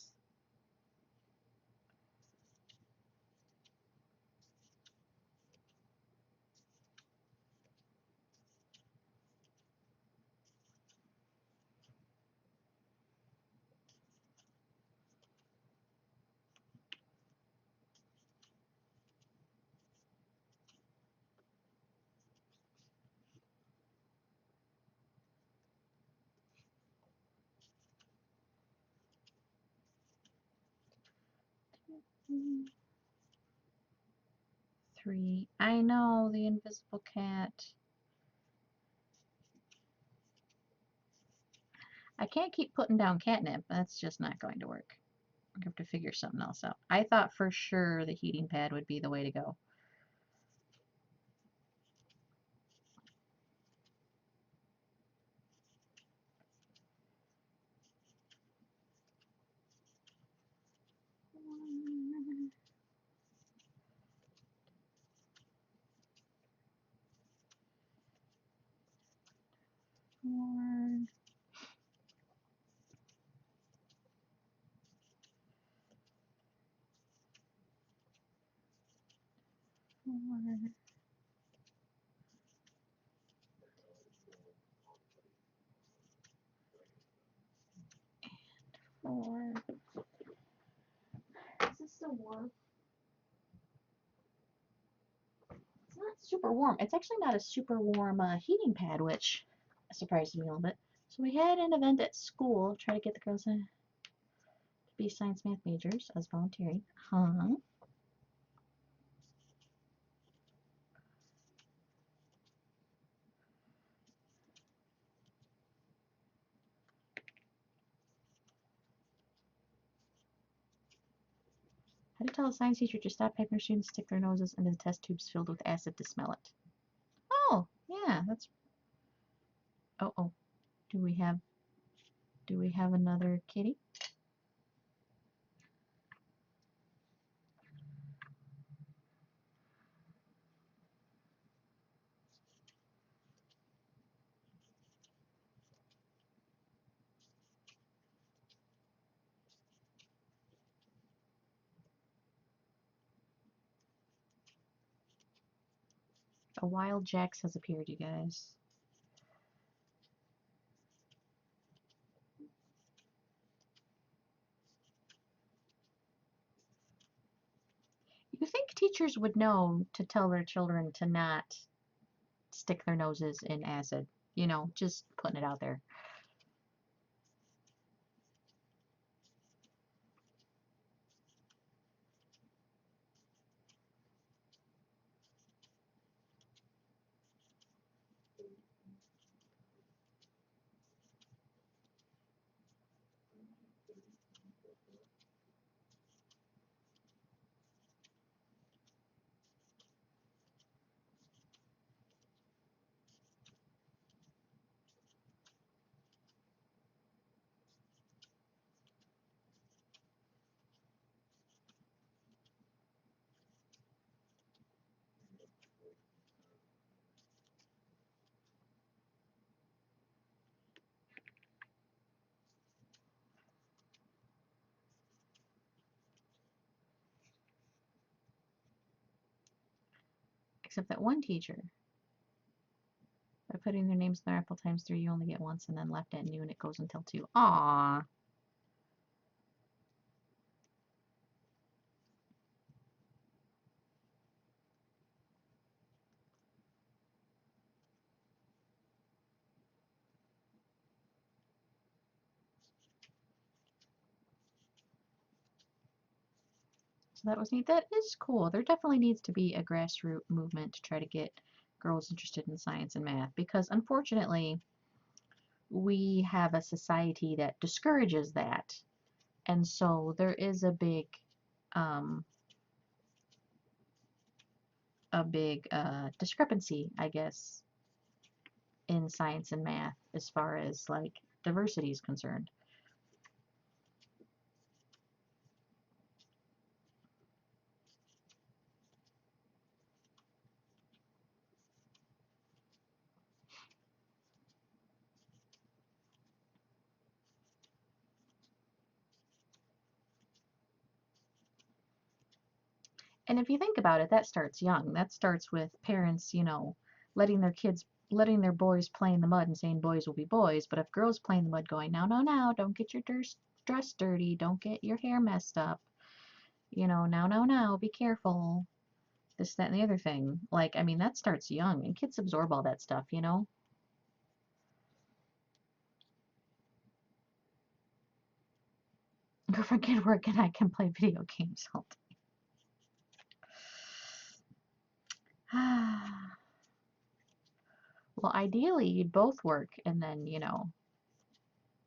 Three. I know, the invisible cat. I can't keep putting down catnip. That's just not going to work. I have to figure something else out. I thought for sure the heating pad would be the way to go. One. Four. Is this still warm? It's not super warm. It's actually not a super warm heating pad, which surprised me a little bit. So we had an event at school, try to get the girls to be science math majors as volunteering. How to tell a science teacher to stop having their students stick their noses into the test tubes filled with acid to smell it. Oh, yeah, that's... Oh. Do we have another kitty? A wild Jax has appeared, you guys. You think teachers would know to tell their children to not stick their noses in acid? You know, just putting it out there. Except that one teacher, by putting their names in the apple times 3, you only get once, and then left at noon, it goes until 2. Aww. So that was neat. That is cool. There definitely needs to be a grassroots movement to try to get girls interested in science and math, because unfortunately we have a society that discourages that. And so there is um, a big discrepancy, I guess, in science and math as far as like diversity is concerned. And if you think about it, that starts young. That starts with parents, letting their kids, letting their boys play in the mud and saying boys will be boys. But if girls play in the mud going, no, no, no, don't get your dress dirty, don't get your hair messed up, now, now, now, be careful, this, that, and the other thing. Like, I mean, that starts young, and kids absorb all that stuff. Go forget work and I can play video games all day. Well, ideally, you'd both work and then,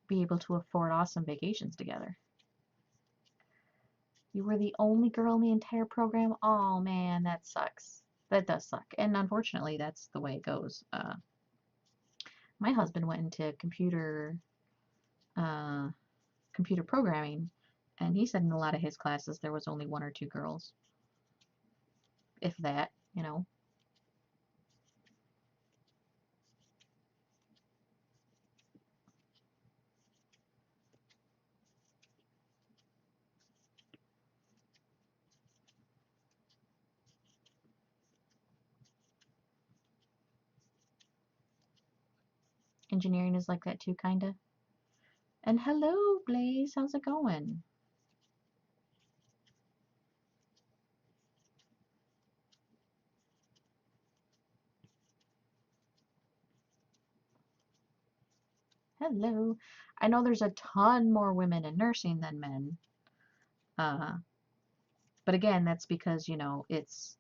be able to afford awesome vacations together. You were the only girl in the entire program? Oh man, that sucks. That does suck. And unfortunately, that's the way it goes. My husband went into uh, computer programming, and he said in a lot of his classes there was only 1 or 2 girls, if that. Engineering is like that too, kinda. And hello, Blaze, how's it going? Hello. I know there's a ton more women in nursing than men. Uh, but again, that's because, it's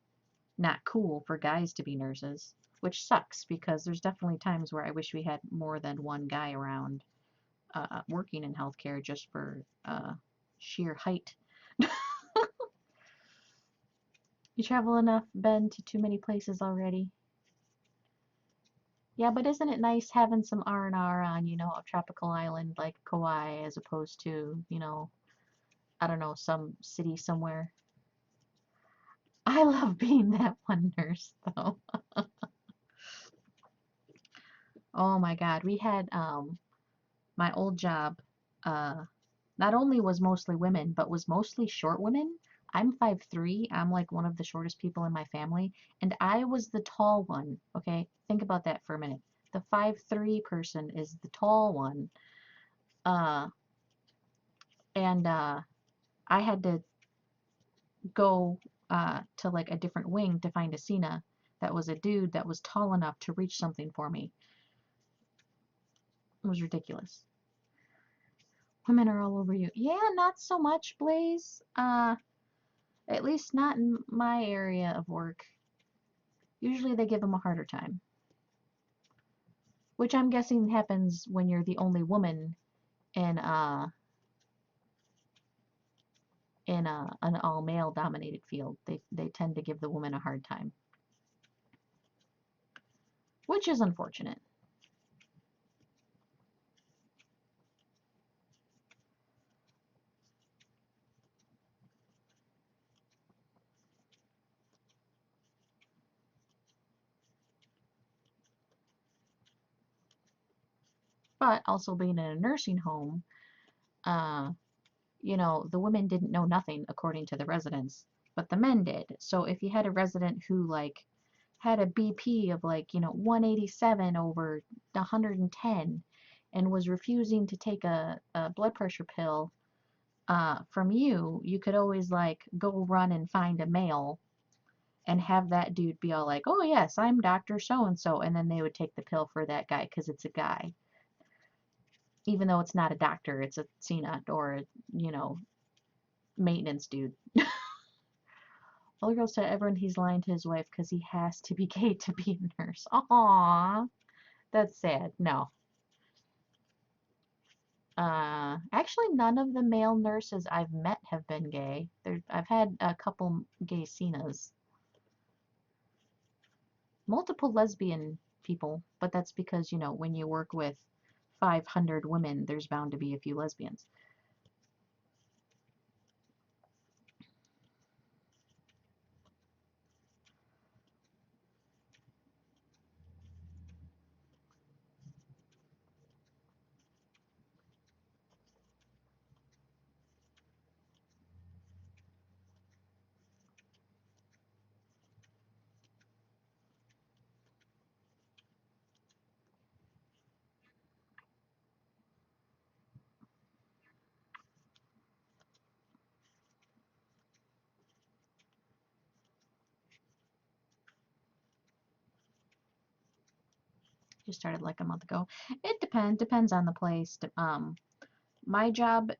not cool for guys to be nurses, which sucks because there's definitely times where I wish we had more than one guy around working in healthcare just for sheer height. You travel enough, been to too many places already. Yeah, but isn't it nice having some R&R on, a tropical island like Kauai as opposed to, I don't know, some city somewhere? I love being that one nurse though. Oh my God, we had my old job not only was mostly women, but was mostly short women. I'm 5'3". I'm like one of the shortest people in my family, and I was the tall one. Okay, think about that for a minute. The 5'3" person is the tall one. Uh, and I had to go to like a different wing to find a Cena that was a dude that was tall enough to reach something for me. It was ridiculous. Women are all over you. Yeah, not so much, Blaze. At least not in my area of work. Usually they give them a harder time. Which I'm guessing happens when you're the only woman in an all male dominated field. They tend to give the woman a hard time. Which is unfortunate. But also being in a nursing home, uh, the women didn't know nothing according to the residents, but the men did. So if you had a resident who like had a BP of like, 187 over 110 and was refusing to take a blood pressure pill from you, you could always like go run and find a male and have that dude be all like, oh yes, I'm Dr. So-and-so, and then they would take the pill for that guy because it's a guy. Even though it's not a doctor, it's a CNA or, you know, maintenance dude. All the girls tell everyone he's lying to his wife because he has to be gay to be a nurse. Aww, that's sad. No. Actually, none of the male nurses I've met have been gay. I've had a couple gay CNAs. Multiple lesbian people, but that's because, when you work with 500 women, there's bound to be a few lesbians. Just started like a month ago. It depends on the place. My job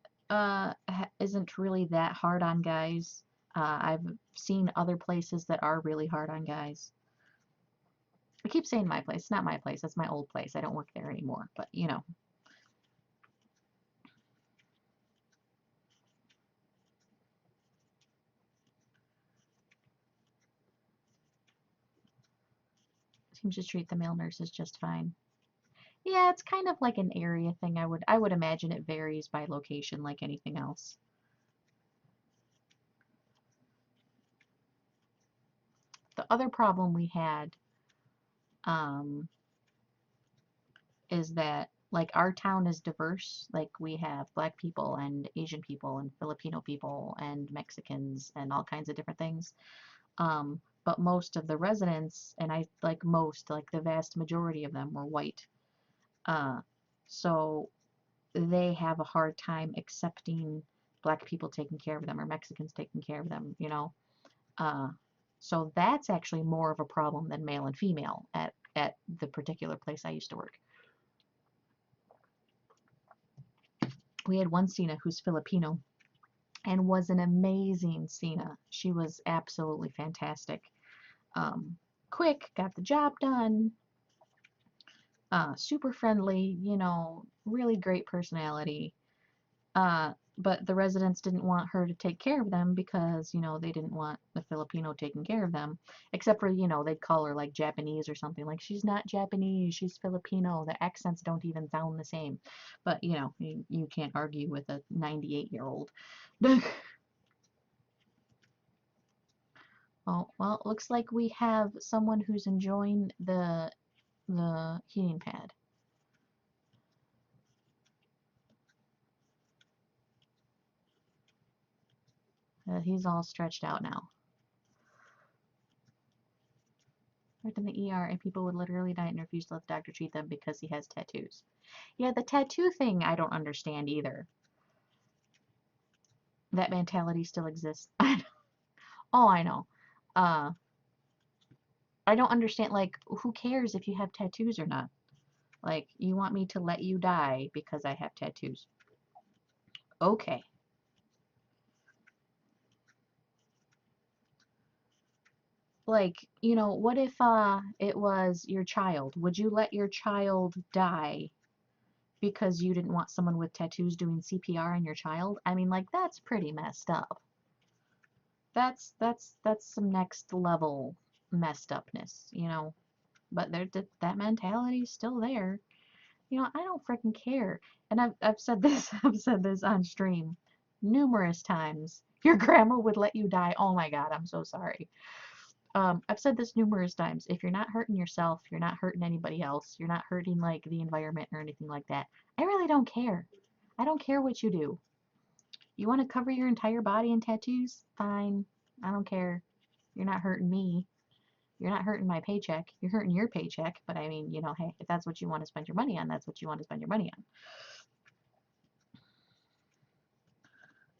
isn't really that hard on guys. I've seen other places that are really hard on guys. I keep saying my place. It's not my place. That's my old place. I don't work there anymore. But, seems to treat the male nurses just fine. Yeah, it's kind of like an area thing. I would imagine it varies by location like anything else. The other problem we had um, is that like our town is diverse. Like we have black people and Asian people and Filipino people and Mexicans and all kinds of different things. But most of the residents, and like the vast majority of them were white. Uh, so they have a hard time accepting black people taking care of them or Mexicans taking care of them. Uh, so that's actually more of a problem than male and female at the particular place I used to work. We had one Cena who's Filipino and was an amazing Cena. She was absolutely fantastic. Quick, got the job done, super friendly, really great personality. But the residents didn't want her to take care of them because, they didn't want the Filipino taking care of them. Except for, they'd call her like Japanese or something. Like, she's not Japanese, she's Filipino. The accents don't even sound the same. But, you can't argue with a 98-year-old. Oh, well, it looks like we have someone who's enjoying the heating pad. He's all stretched out now. Worked in the ER and people would literally die and refuse to let the doctor treat them because he has tattoos. Yeah, the tattoo thing I don't understand either. That mentality still exists. Oh, I know. Uh, I don't understand, like, who cares if you have tattoos or not? Like, you want me to let you die because I have tattoos. Okay. Like, what if it was your child? Would you let your child die because you didn't want someone with tattoos doing CPR on your child? I mean, like, that's pretty messed up. That's some next level messed upness, But that mentality's still there. I don't freaking care. And I've said this I've said this on stream numerous times. Your grandma would let you die. Oh my God, I'm so sorry. I've said this numerous times. If you're not hurting yourself, you're not hurting anybody else. You're not hurting like the environment or anything like that. I really don't care. I don't care what you do. You want to cover your entire body in tattoos? Fine. I don't care. You're not hurting me. You're not hurting my paycheck. You're hurting your paycheck. But I mean, you know, hey, if that's what you want to spend your money on, that's what you want to spend your money on.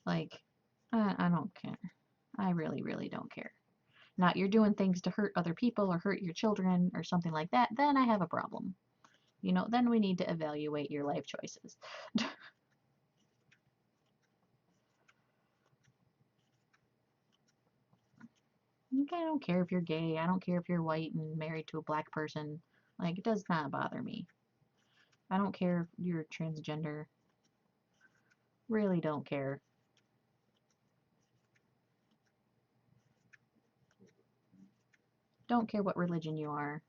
Like, I don't care. I really, really don't care. Not you're doing things to hurt other people or hurt your children or something like that, then I have a problem. You know, then we need to evaluate your life choices. Okay, I don't care if you're gay. I don't care if you're white and married to a black person. Like, it does not bother me. I don't care if you're transgender. Really don't care. Don't care what religion you are.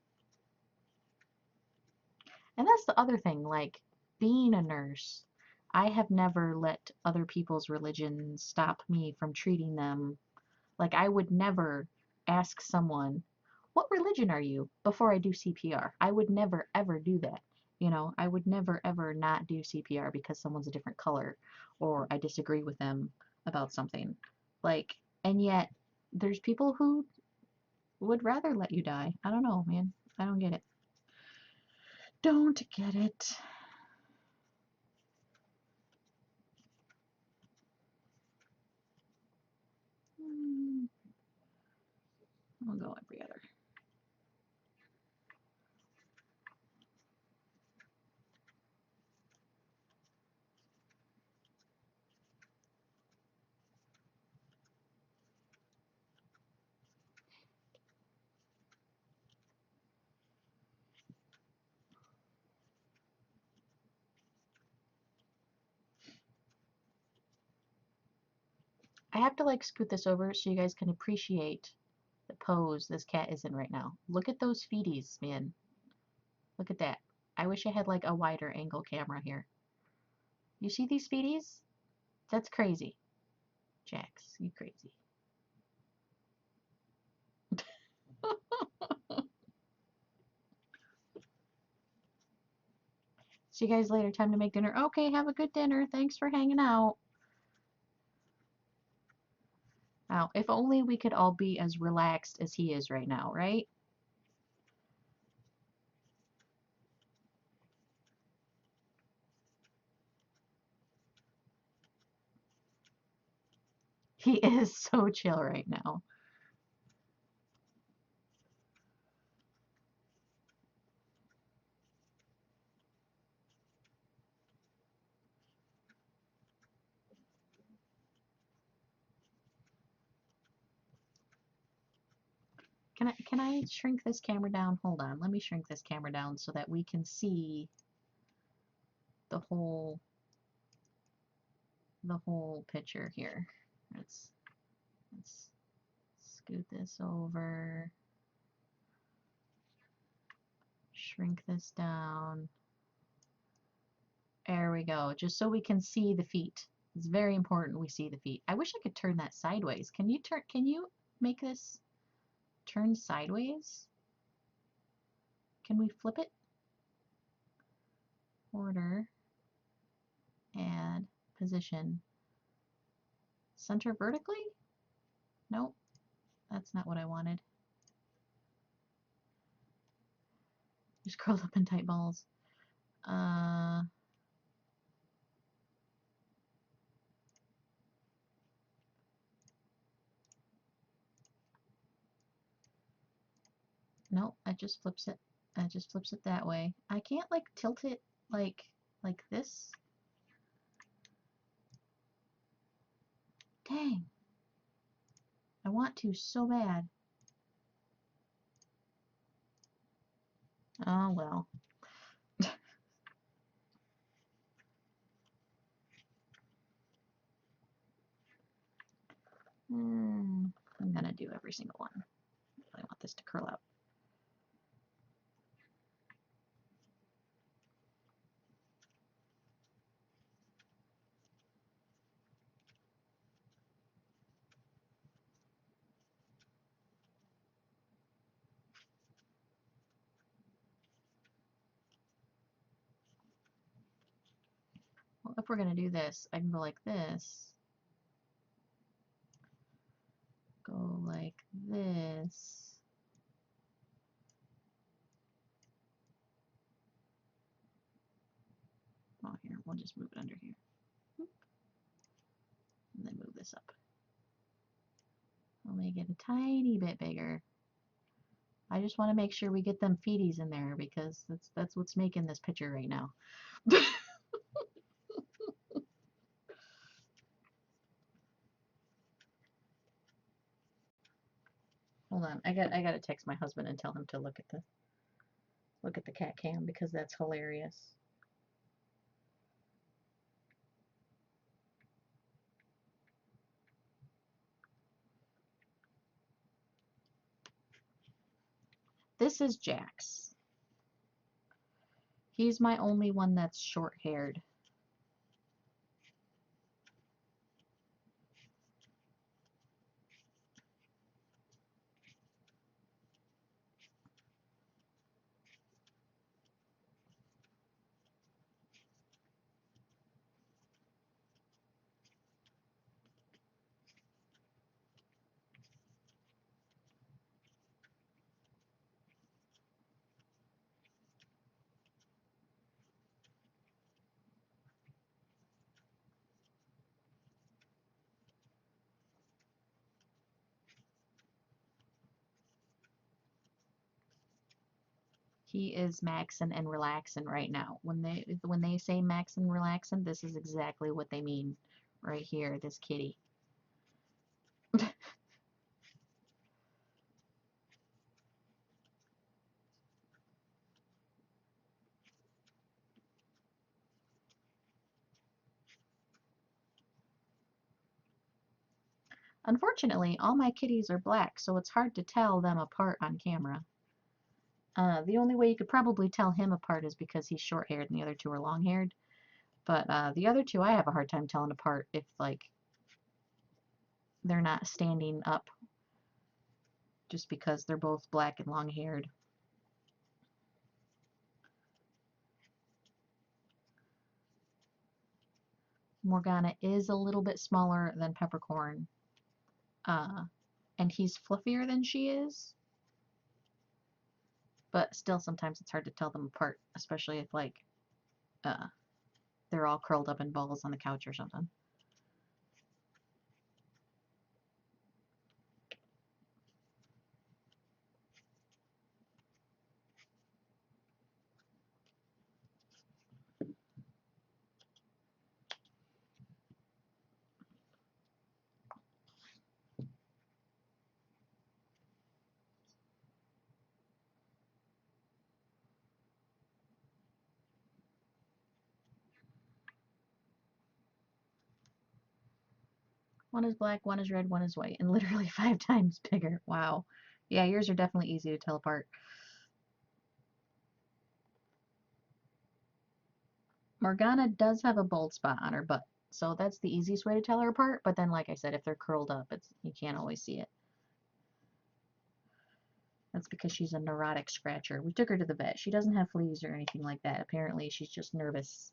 And that's the other thing, like, being a nurse, I have never let other people's religion stop me from treating them. Like, I would never ask someone, what religion are you? Before I do CPR. I would never, ever do that. You know, I would never, ever not do CPR because someone's a different color or I disagree with them about something. Like, and yet, there's people who would rather let you die. I don't know, man. I don't get it. Don't get it. I'll go every other. I have to like scoot this over so you guys can appreciate the pose this cat is in right now. Look at those feeties, man. Look at that. I wish I had like a wider angle camera here. You see these feeties? That's crazy. Jax, you crazy. See you guys later. Time to make dinner. Okay, have a good dinner. Thanks for hanging out. Now, if only we could all be as relaxed as he is right now, right? He is so chill right now. Can I shrink this camera down? Hold on. Let me shrink this camera down so that we can see the whole picture here. Let's scoot this over. Shrink this down. There we go. Just so we can see the feet. It's very important we see the feet. I wish I could turn that sideways. Can you make this turn sideways? Can we flip it? Order. Add. Position. Center vertically? Nope. That's not what I wanted. Just curled up in tight balls. No, it just flips it. It just flips it that way. I can't like tilt it like this. Dang. I want to so bad. Oh well. I'm gonna do every single one. I want this to curl out. Well, if we're gonna do this, I can go like this. Go like this. I'll just move it under here. And then move this up. I'll make it a tiny bit bigger. I just want to make sure we get them feeties in there because that's what's making this picture right now. Hold on, I gotta text my husband and tell him to look at the cat cam because that's hilarious. This is Jax. He's my only one that's short-haired. He is maxing and relaxing right now. When they say maxing and relaxing, this is exactly what they mean right here, this kitty. Unfortunately, all my kitties are black, so it's hard to tell them apart on camera. The only way you could probably tell him apart is because he's short-haired and the other two are long-haired. But the other two I have a hard time telling apart if, like, they're not standing up just because they're both black and long-haired. Morgana is a little bit smaller than Peppercorn. And he's fluffier than she is. But still, sometimes it's hard to tell them apart, especially if, like, they're all curled up in balls on the couch or something. One is black, one is red, one is white, and literally 5 times bigger. Wow. Yeah, yours are definitely easy to tell apart. Morgana does have a bald spot on her butt, so that's the easiest way to tell her apart, but then, like I said, if they're curled up, you can't always see it. That's because she's a neurotic scratcher. We took her to the vet. She doesn't have fleas or anything like that. Apparently, she's just nervous.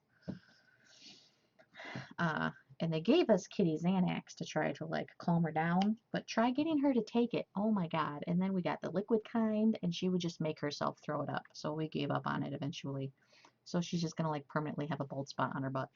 And they gave us Kitty Xanax to try to, like, calm her down, but try getting her to take it. Oh my god. And then we got the liquid kind, and she would just make herself throw it up. So we gave up on it eventually. So she's just gonna, like, permanently have a bald spot on her butt.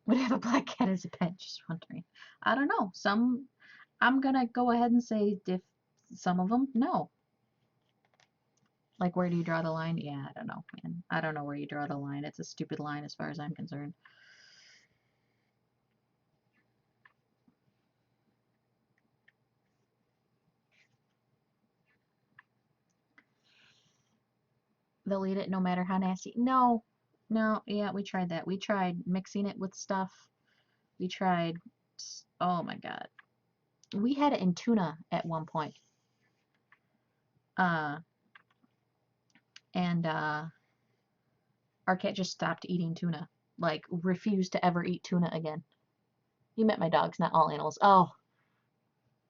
Would have a black cat as a pet, just wondering. I don't know. I'm gonna go ahead and say if some of them, no. Like, where do you draw the line? Yeah, I don't know, man. I don't know where you draw the line. It's a stupid line as far as I'm concerned. They'll eat it no matter how nasty. No, yeah, we tried that. We tried mixing it with stuff. We tried cats. Oh my God. We had it in tuna at one point. And our cat just stopped eating tuna. Like, refused to ever eat tuna again. You met my dogs, not all animals. Oh,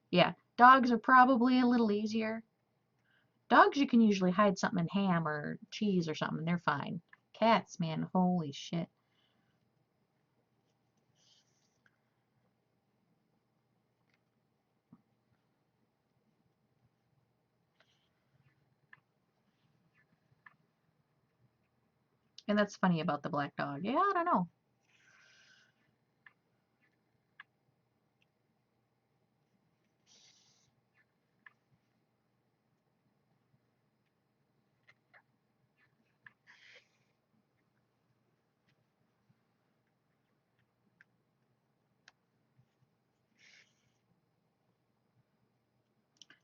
yeah. Dogs are probably a little easier. Dogs, you can usually hide something in ham or cheese or something, and they're fine. Cats, man, holy shit. And that's funny about the black dog. Yeah, I don't know.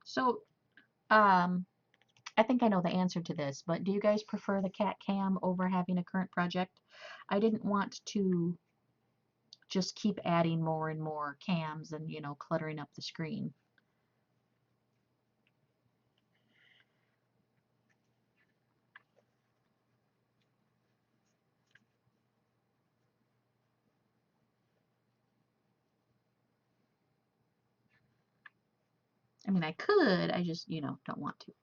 So, I think I know the answer to this, but do you guys prefer the cat cam over having a current project? I didn't want to just keep adding more and more cams and, you know, cluttering up the screen. I mean, I could, I just, you know, don't want to.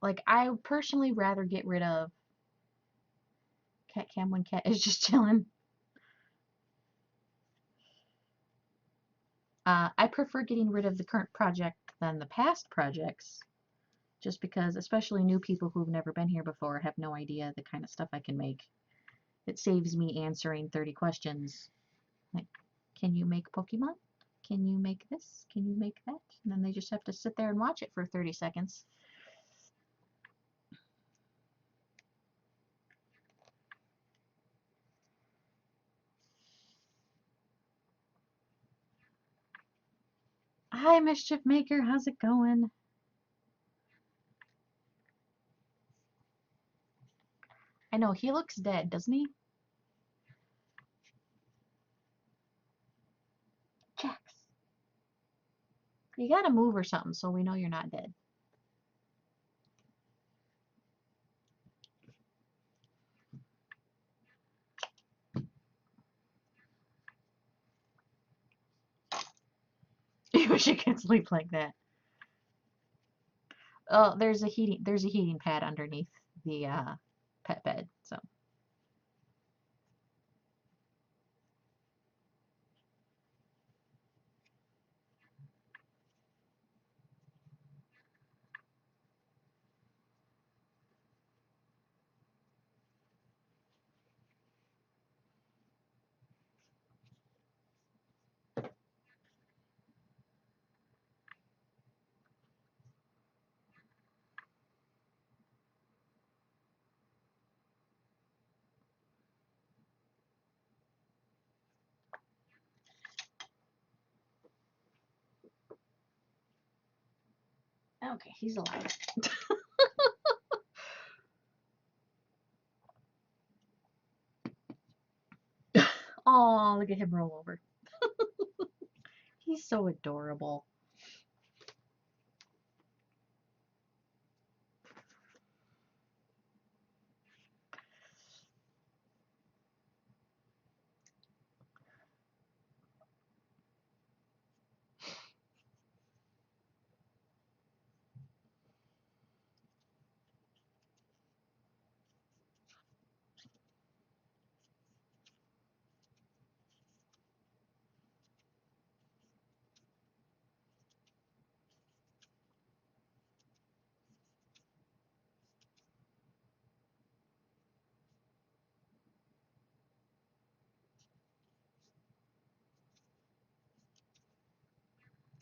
Like, I would personally rather get rid of cat cam when cat is just chilling. I prefer getting rid of the current project than the past projects, just because, especially new people who've never been here before, have no idea the kind of stuff I can make. It saves me answering 30 questions. Like, can you make Pokemon? Can you make this? Can you make that? And then they just have to sit there and watch it for 30 seconds. Hi, Mischief Maker. How's it going? I know, he looks dead, doesn't he? Jax. You gotta move or something so we know you're not dead. You wish you could sleep like that. Oh, there's a heating pad underneath the pet bed, so. Okay, he's alive. Oh, look at him roll over. He's so adorable.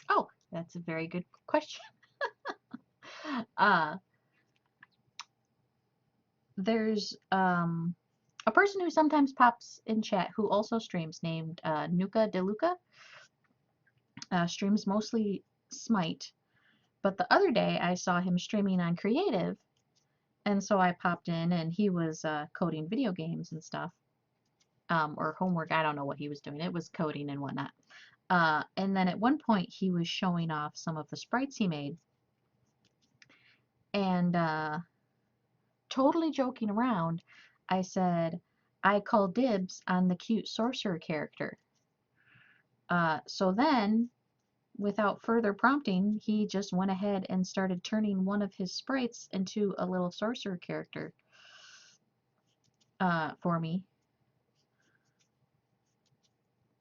Oh, that's a very good question. uh, there's A person who sometimes pops in chat who also streams named Nuka DeLuca streams mostly Smite, but the other day I saw him streaming on Creative, and so I popped in and he was coding video games and stuff, or homework. I don't know what he was doing. It was coding and whatnot. And then at one point he was showing off some of the sprites he made, and totally joking around, I said, I call dibs on the cute sorcerer character. So then, without further prompting, he just went ahead and started turning one of his sprites into a little sorcerer character for me.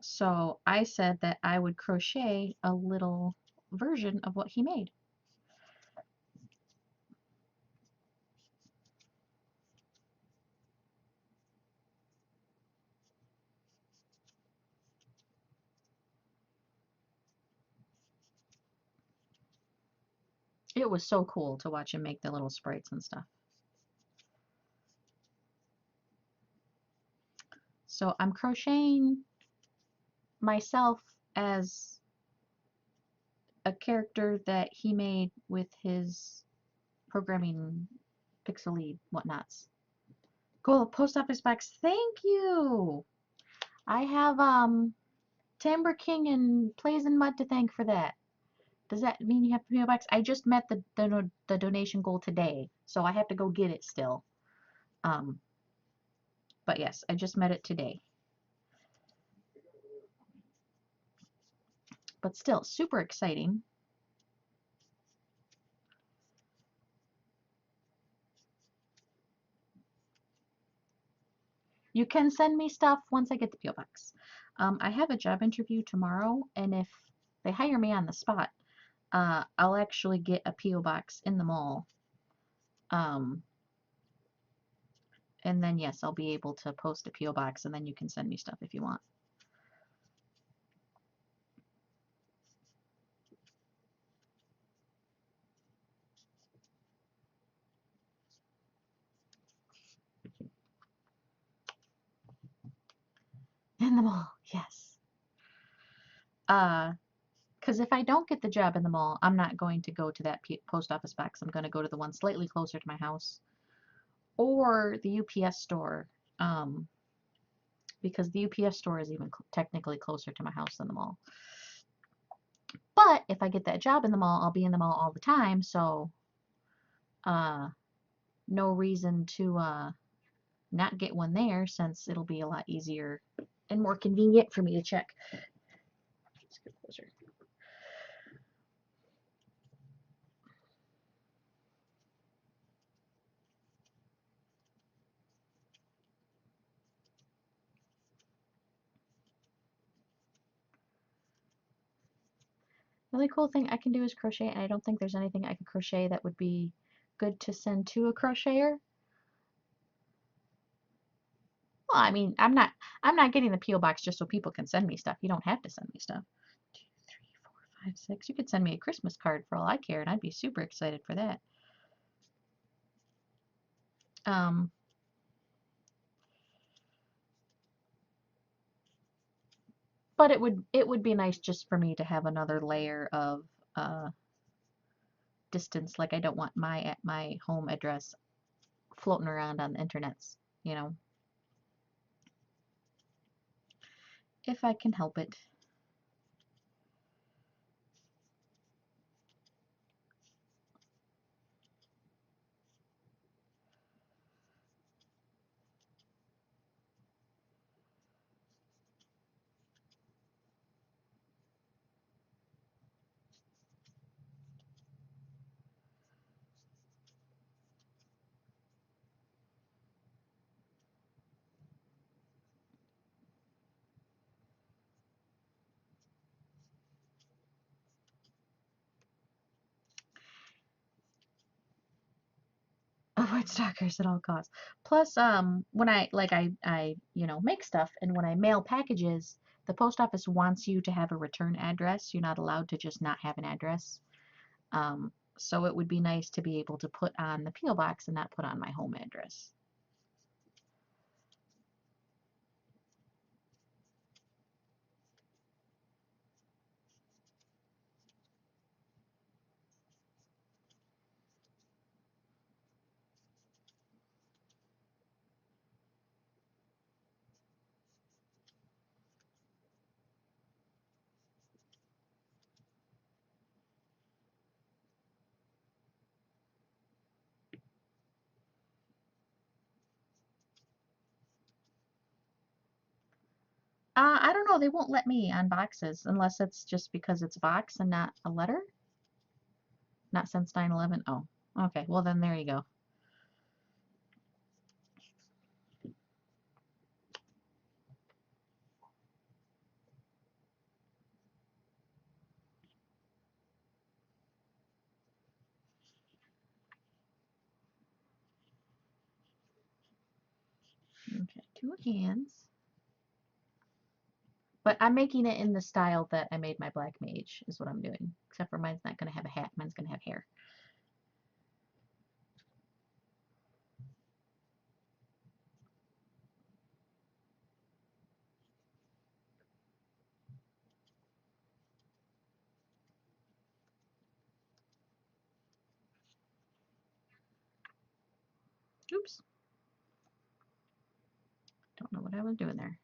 So I said that I would crochet a little version of what he made. It was so cool to watch him make the little sprites and stuff. So I'm crocheting myself as a character that he made with his programming pixely whatnots. Cool, post office box. Thank you. I have Timber King and Plays in Mud to thank for that. Does that mean you have PO box? I just met the donation goal today, so I have to go get it still. But yes, I just met it today. But still, super exciting. You can send me stuff once I get the PO box. I have a job interview tomorrow, and if they hire me on the spot, I'll actually get a PO box in the mall. And then yes, I'll be able to post a PO box, and then you can send me stuff if you want. In the mall, yes. Because if I don't get the job in the mall, I'm not going to go to that post office box. I'm going to go to the one slightly closer to my house, or the UPS store, because the UPS store is even technically closer to my house than the mall. But if I get that job in the mall, I'll be in the mall all the time, so no reason to not get one there, since it'll be a lot easier and more convenient for me to check. Let's get closer. Really cool thing I can do is crochet, and I don't think there's anything I could crochet that would be good to send to a crocheter. Well, I mean, I'm not getting the PO box just so people can send me stuff. You don't have to send me stuff. 2, 3, 4, 5, 6. You could send me a Christmas card for all I care, and I'd be super excited for that. But it would be nice just for me to have another layer of distance. Like, I don't want my home address floating around on the internets, you know, if I can help it. Avoid stalkers at all costs. Plus, when I make stuff, and when I mail packages, the post office wants you to have a return address. You're not allowed to just not have an address. So it would be nice to be able to put on the PO box and not put on my home address. I don't know. They won't let me on boxes unless it's just because it's a box and not a letter. Not since 9/11. Oh, okay. Well, then there you go. Okay, 2 hands. But I'm making it in the style that I made my black mage, is what I'm doing. Except for mine's not going to have a hat. Mine's going to have hair. Oops. Don't know what I was doing there.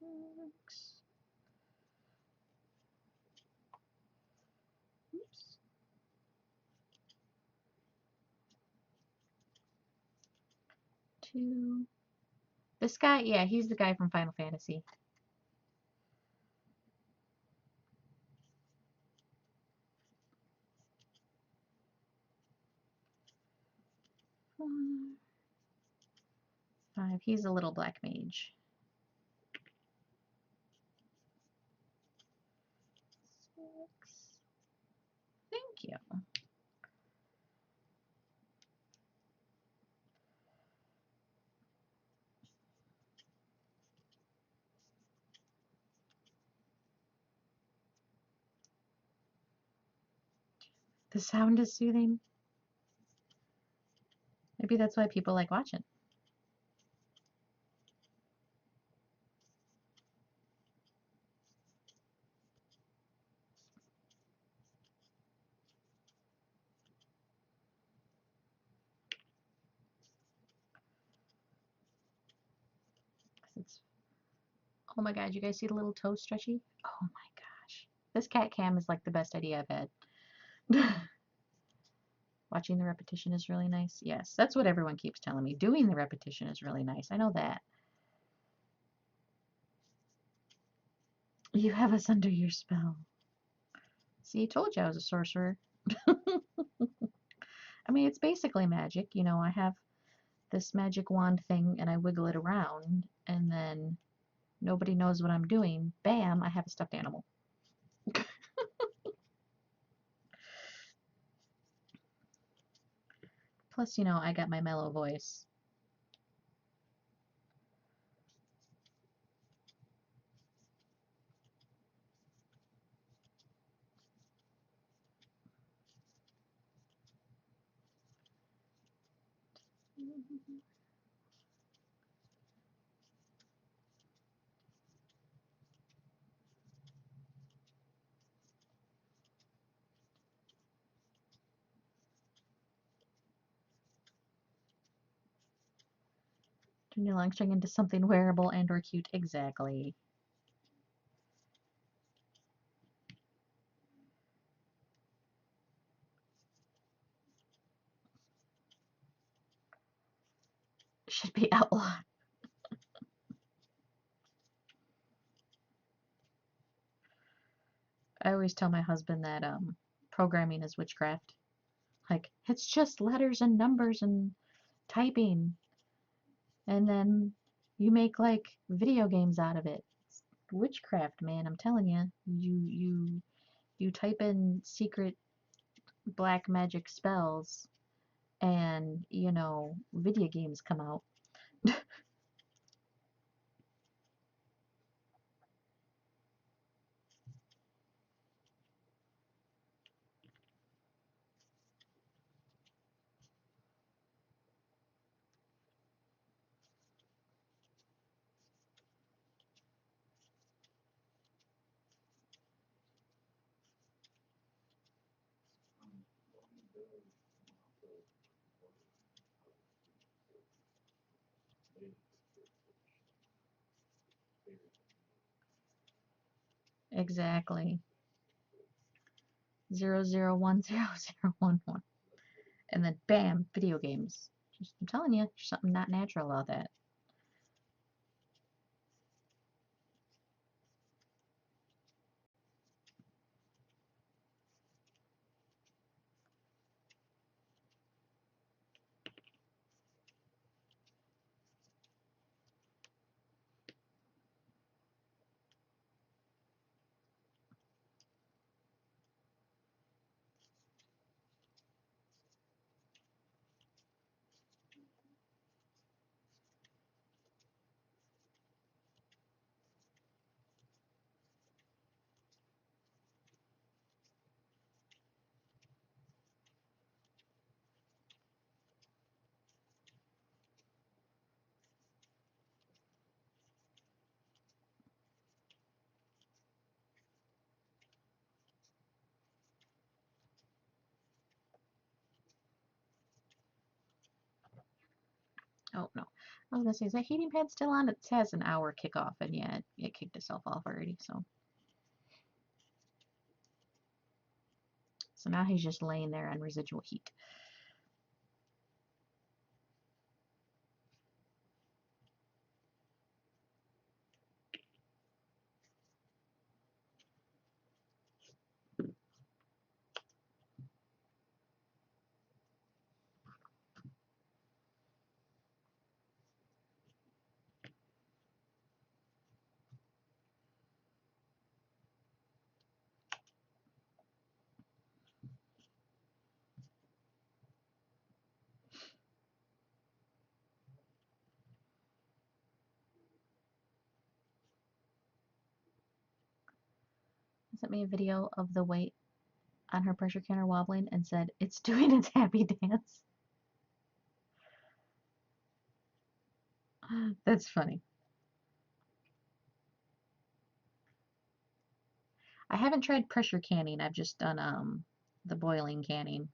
Six. Oops. 2. This guy, yeah, he's the guy from Final Fantasy. 4, 5. He's a little black mage. 6. Thank you. The sound is soothing. Maybe that's why people like watching. It's, oh my god, you guys see the little toe stretchy? Oh my gosh. This cat cam is like the best idea I've had. Watching the repetition is really nice. Yes, that's what everyone keeps telling me. Doing the repetition is really nice. I know that. You have us under your spell. See, I told you I was a sorcerer. I mean, it's basically magic. You know, I have this magic wand thing and I wiggle it around and then nobody knows what I'm doing. Bam, I have a stuffed animal. Plus, you know, I got my mellow voice. Turn your long string into something wearable and or cute. Exactly. Should be outlawed. I always tell my husband that programming is witchcraft. Like, it's just letters and numbers and typing. And then you make like video games out of it. It's witchcraft, man, I'm telling you. You type in secret black magic spells and, you know, video games come out. Exactly. 00100011. And then bam, video games. Just, I'm telling you, there's something not natural about that. Oh no. I was gonna say, is that heating pad still on? It has an hour kickoff, and yeah, it kicked itself off already, so. So now he's just laying there on residual heat. Sent me a video of the weight on her pressure canner wobbling and said, it's doing its happy dance. That's funny. I haven't tried pressure canning. I've just done the boiling canning,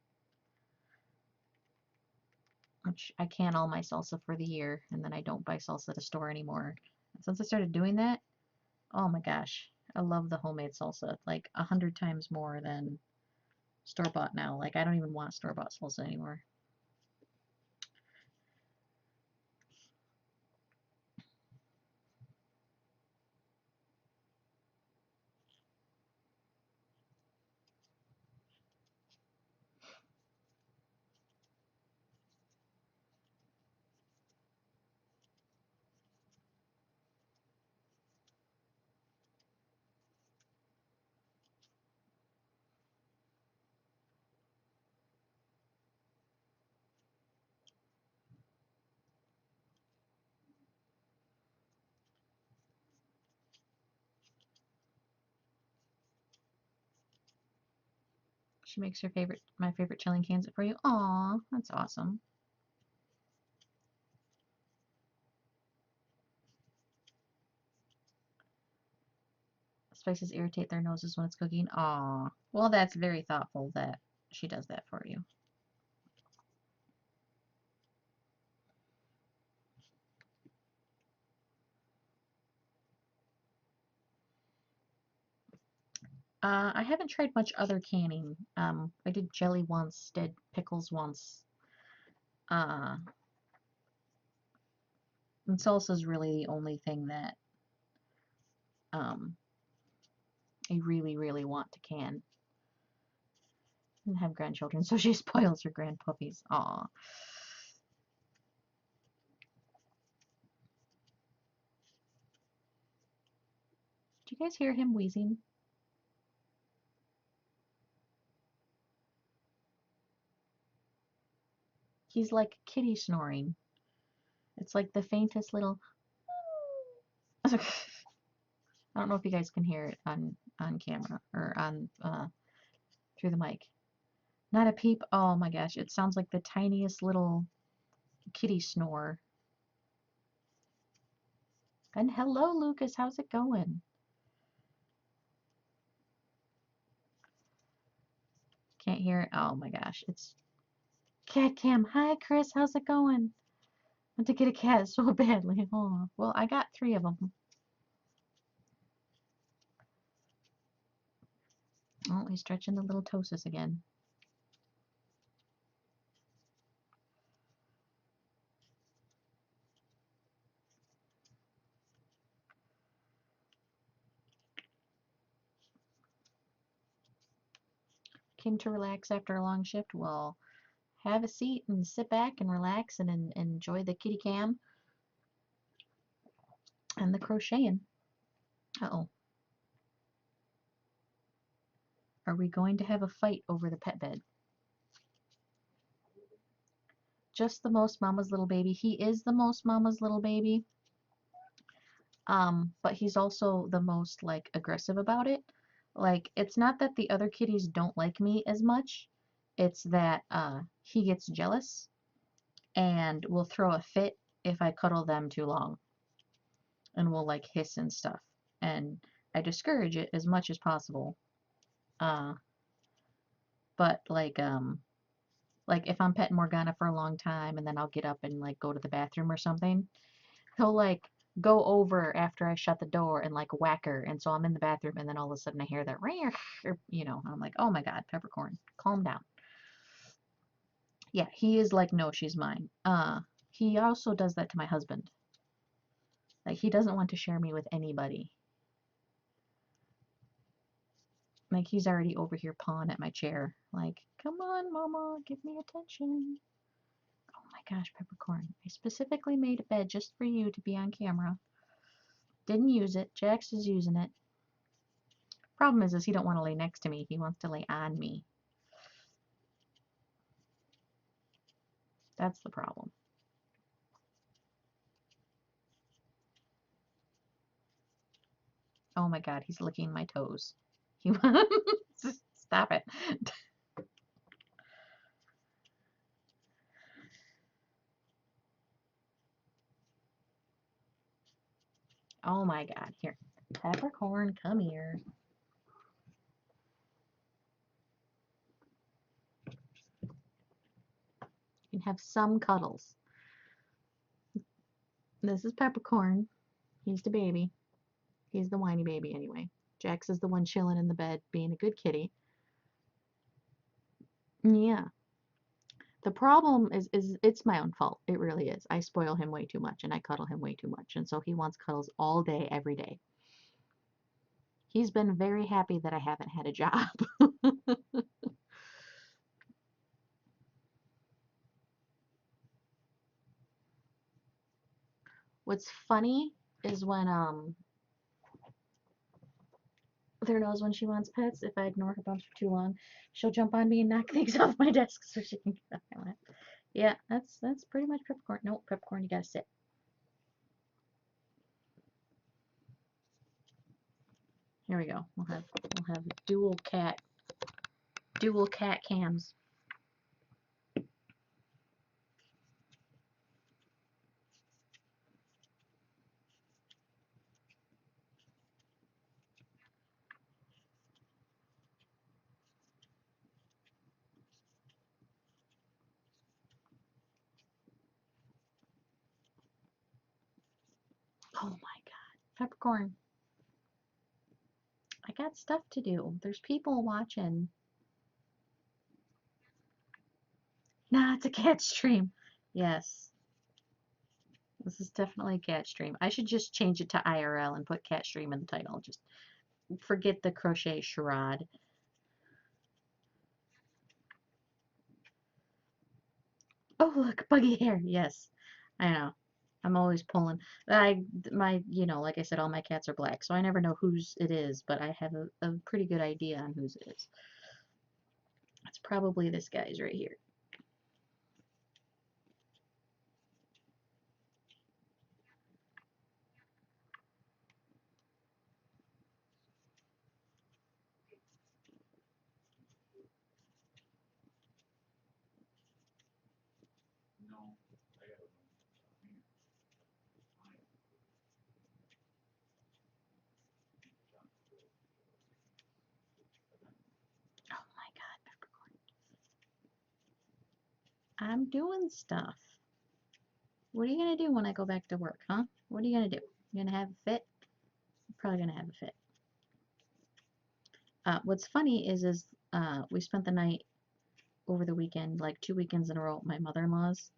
which I can all my salsa for the year, and then I don't buy salsa at a store anymore. And since I started doing that, oh my gosh, I love the homemade salsa like 100 times more than store-bought now. Like, I don't even want store-bought salsa anymore. She makes my favorite chilling cans for you. Aw, that's awesome. Spices irritate their noses when it's cooking. Aw, well, that's very thoughtful that she does that for you. I haven't tried much other canning. I did jelly once, did pickles once. And salsa is really the only thing that um, I really, really want to can. And have grandchildren, so she spoils her grandpuppies. Aw. Do you guys hear him wheezing? He's like kitty snoring. It's like the faintest little. I don't know if you guys can hear it on camera or on through the mic. Not a peep. Oh my gosh, it sounds like the tiniest little kitty snore. And hello, Lucas. How's it going? Can't hear it. Oh my gosh, it's Cat Cam. Hi, Chris. How's it going? I want to get a cat so badly. Oh, well, I got 3 of them. Oh, he's stretching the little ptosis again. Came to relax after a long shift? Well, have a seat and sit back and relax and enjoy the kitty cam and the crocheting. Uh-oh. Are we going to have a fight over the pet bed? Just the most mama's little baby. He is the most mama's little baby. But he's also the most like aggressive about it. Like it's not that the other kitties don't like me as much. It's that he gets jealous and will throw a fit if I cuddle them too long and will like hiss and stuff. And I discourage it as much as possible. Uh, but like if I'm petting Morgana for a long time and then I'll get up and like go to the bathroom or something, he'll like go over after I shut the door and like whack her. And so I'm in the bathroom and then all of a sudden I hear that ring, or, you know, I'm like, oh my God, Peppercorn, calm down. Yeah, he is like, no, she's mine. He also does that to my husband. Like he doesn't want to share me with anybody. Like he's already over here pawing at my chair. Like, come on, mama, give me attention. Oh my gosh, Peppercorn. I specifically made a bed just for you to be on camera. Didn't use it. Jax is using it. Problem is he don't want to lay next to me. He wants to lay on me. That's the problem. Oh my God, he's licking my toes. He wants stop it. Oh my God, here. Peppercorn, come here. You can have some cuddles. This is Peppercorn. He's the baby. He's the whiny baby anyway. Jax is the one chilling in the bed, being a good kitty. Yeah. The problem is it's my own fault. It really is. I spoil him way too much and I cuddle him way too much. And so he wants cuddles all day, every day. He's been very happy that I haven't had a job. What's funny is when there knows when she wants pets, if I ignore her bumps for too long, she'll jump on me and knock things off my desk so she can get off my lap. Yeah, that's pretty much Peppercorn. No, Peppercorn, you gotta sit. Here we go. We'll have dual cat cams. Oh my God, Peppercorn. I got stuff to do. There's people watching. Nah, it's a cat stream. Yes. This is definitely a cat stream. I should just change it to IRL and put cat stream in the title. Just forget the crochet charade. Oh, look, buggy hair. Yes, I know. I'm always pulling. Like I said, all my cats are black, so I never know whose it is, but I have a pretty good idea on whose it is. It's probably this guy's right here. Oh my God, Peppercorn. I'm doing stuff. What are you gonna do when I go back to work, huh? What are you gonna do? You gonna have a fit? You're probably gonna have a fit. What's funny is we spent the night over the weekend, like 2 weekends in a row at my mother-in-law's,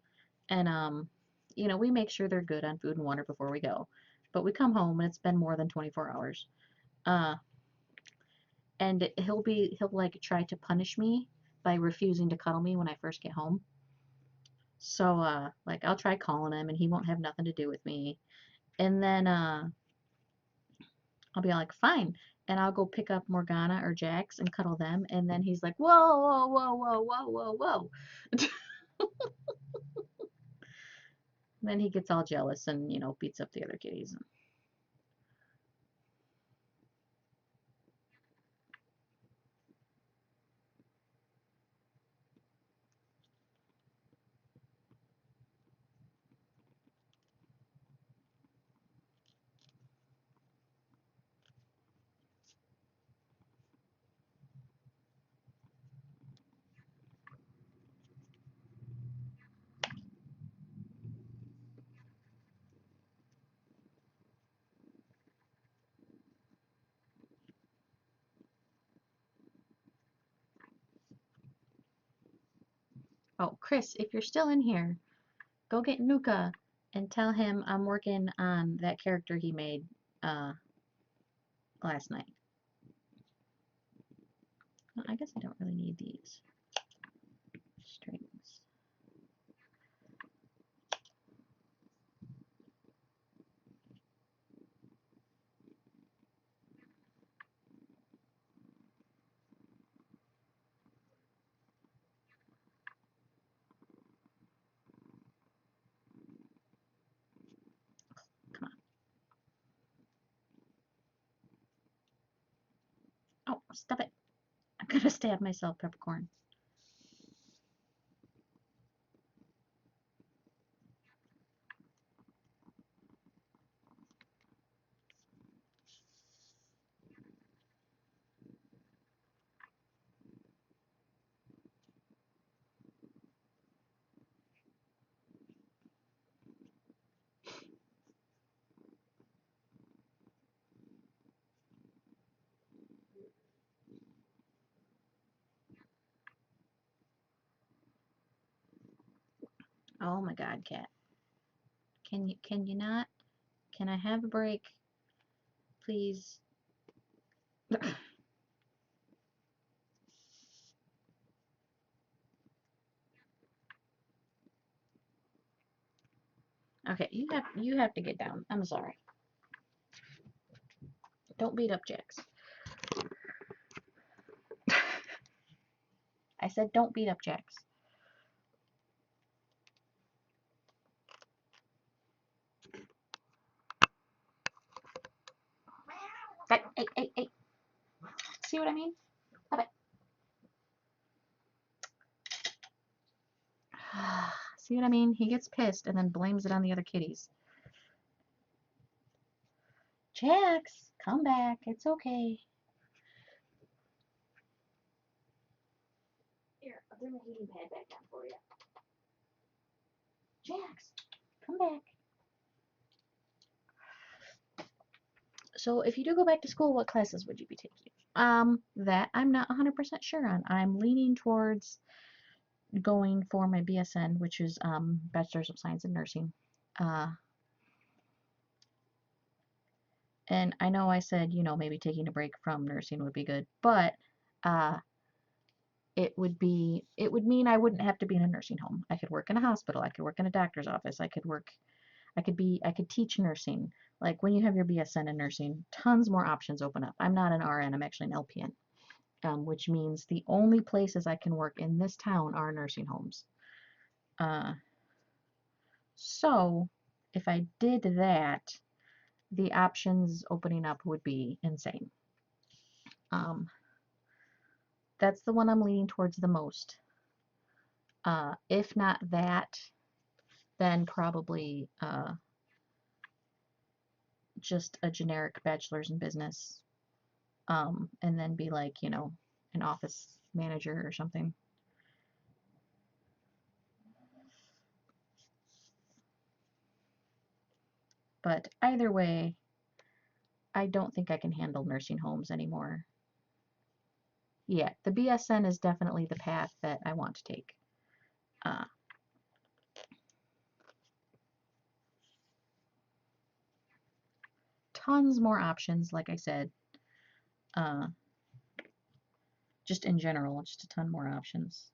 and you know, we make sure they're good on food and water before we go. But we come home and it's been more than 24 hours. Uh, and he'll like try to punish me by refusing to cuddle me when I first get home. So like I'll try calling him and he won't have nothing to do with me. And then I'll be like, fine. And I'll go pick up Morgana or Jax and cuddle them. And then he's like, whoa, whoa, whoa, whoa, whoa, whoa, whoa. Then he gets all jealous and, you know, beats up the other kitties. Oh, Chris, if you're still in here, go get Nuka and tell him I'm working on that character he made uh, last night. Well, I guess I don't really need these strings. Come on. Oh, stop it. I'm gonna stab myself, peppercorn. Oh my God, cat. Can you not? Can I have a break, please? Okay, you have to get down. I'm sorry. Don't beat up Jax. I said don't beat up Jax. Hey, hey, hey, hey. See what I mean? Stop it. See what I mean? He gets pissed and then blames it on the other kitties. Jax, come back. It's okay. Here, I'll bring the heating pad back down for you. Jax, come back. So if you do go back to school, what classes would you be taking? That I'm not 100% sure on. I'm leaning towards going for my BSN, which is Bachelor's of Science in Nursing. Uh, and I know I said, you know, maybe taking a break from nursing would be good, but uh, it would mean I wouldn't have to be in a nursing home. I could work in a hospital. I could work in a doctor's office. I could teach nursing. Like when you have your BSN in nursing, tons more options open up. I'm not an RN, I'm actually an LPN, which means the only places I can work in this town are nursing homes. So if I did that, the options opening up would be insane. That's the one I'm leaning towards the most. If not that, then probably just a generic bachelor's in business, and then be like, you know, an office manager or something. But either way, I don't think I can handle nursing homes anymore. Yeah, the BSN is definitely the path that I want to take. Uh, Tons more options, like I said. Uh, just in general, just a ton more options.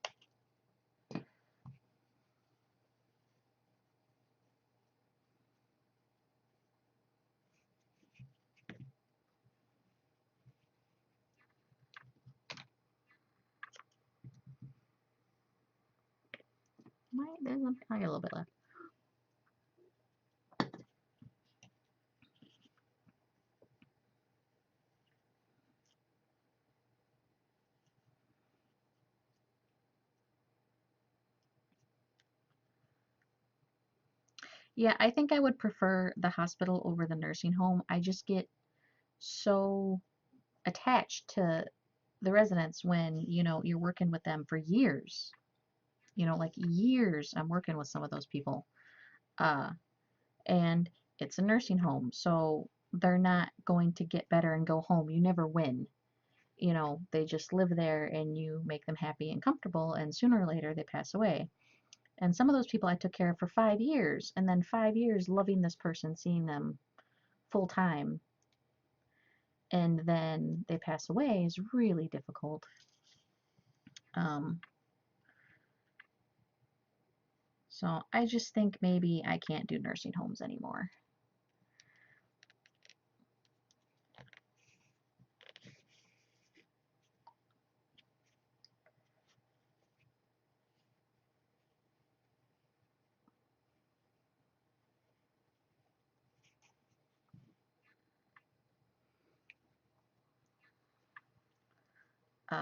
I got a little bit left. Yeah, I think I would prefer the hospital over the nursing home. I just get so attached to the residents when, you're working with them for years. Like years I'm working with some of those people. Uh, and it's a nursing home, so they're not going to get better and go home. You never win. They just live there and you make them happy and comfortable, and sooner or later they pass away. And some of those people I took care of for 5 years, and then 5 years loving this person, seeing them full time, and then they pass away is really difficult. Um, so I just think maybe I can't do nursing homes anymore.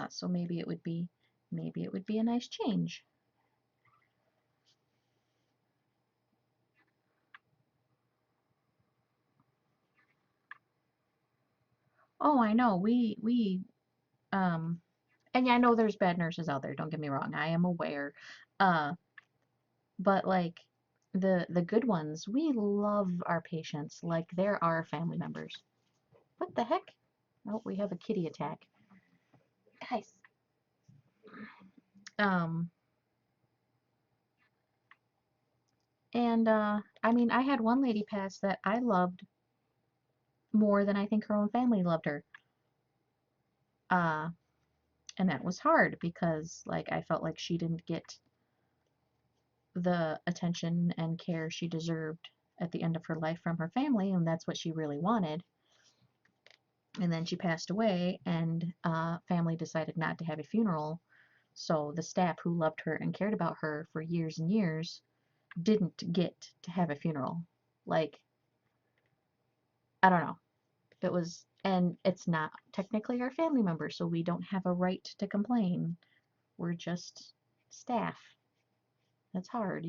So maybe it would be a nice change. Oh, I know. Um, and yeah, I know there's bad nurses out there. Don't get me wrong. I am aware. Uh, but like the good ones, we love our patients like they're our family members. What the heck? Oh, we have a kitty attack. Guys. Um, and I mean, I had one lady pass that I loved more than I think her own family loved her. Uh, and that was hard because like I felt like she didn't get the attention and care she deserved at the end of her life from her family, and that's what she really wanted. And then she passed away, and family decided not to have a funeral. So the staff who loved her and cared about her for years and years didn't get to have a funeral. Like, I don't know. And it's not technically our family member, so we don't have a right to complain. We're just staff. That's hard.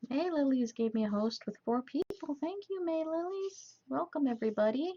May Lilies gave me a host with 4 people. Thank you, May Lilies. Welcome, everybody.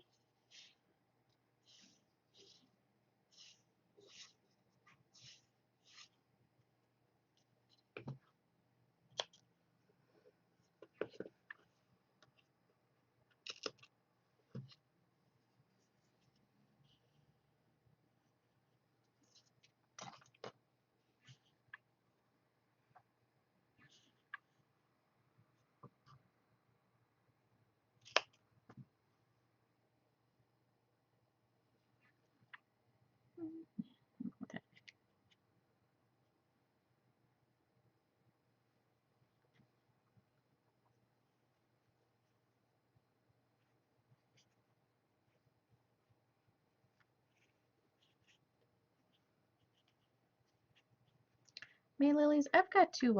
May Lilies, I've got to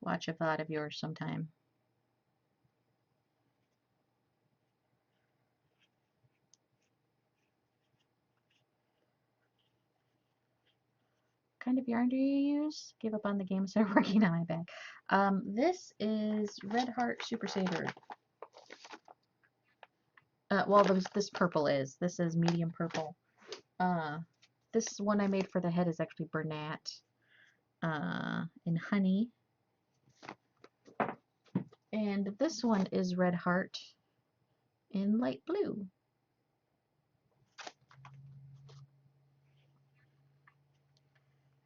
watch a VOD of yours sometime. What kind of yarn do you use? Give up on the game, started working on my bag. This is Red Heart Super Saver. Well, this purple is. This is medium purple. This one I made for the head is actually Bernat in honey. And this one is Red Heart in light blue.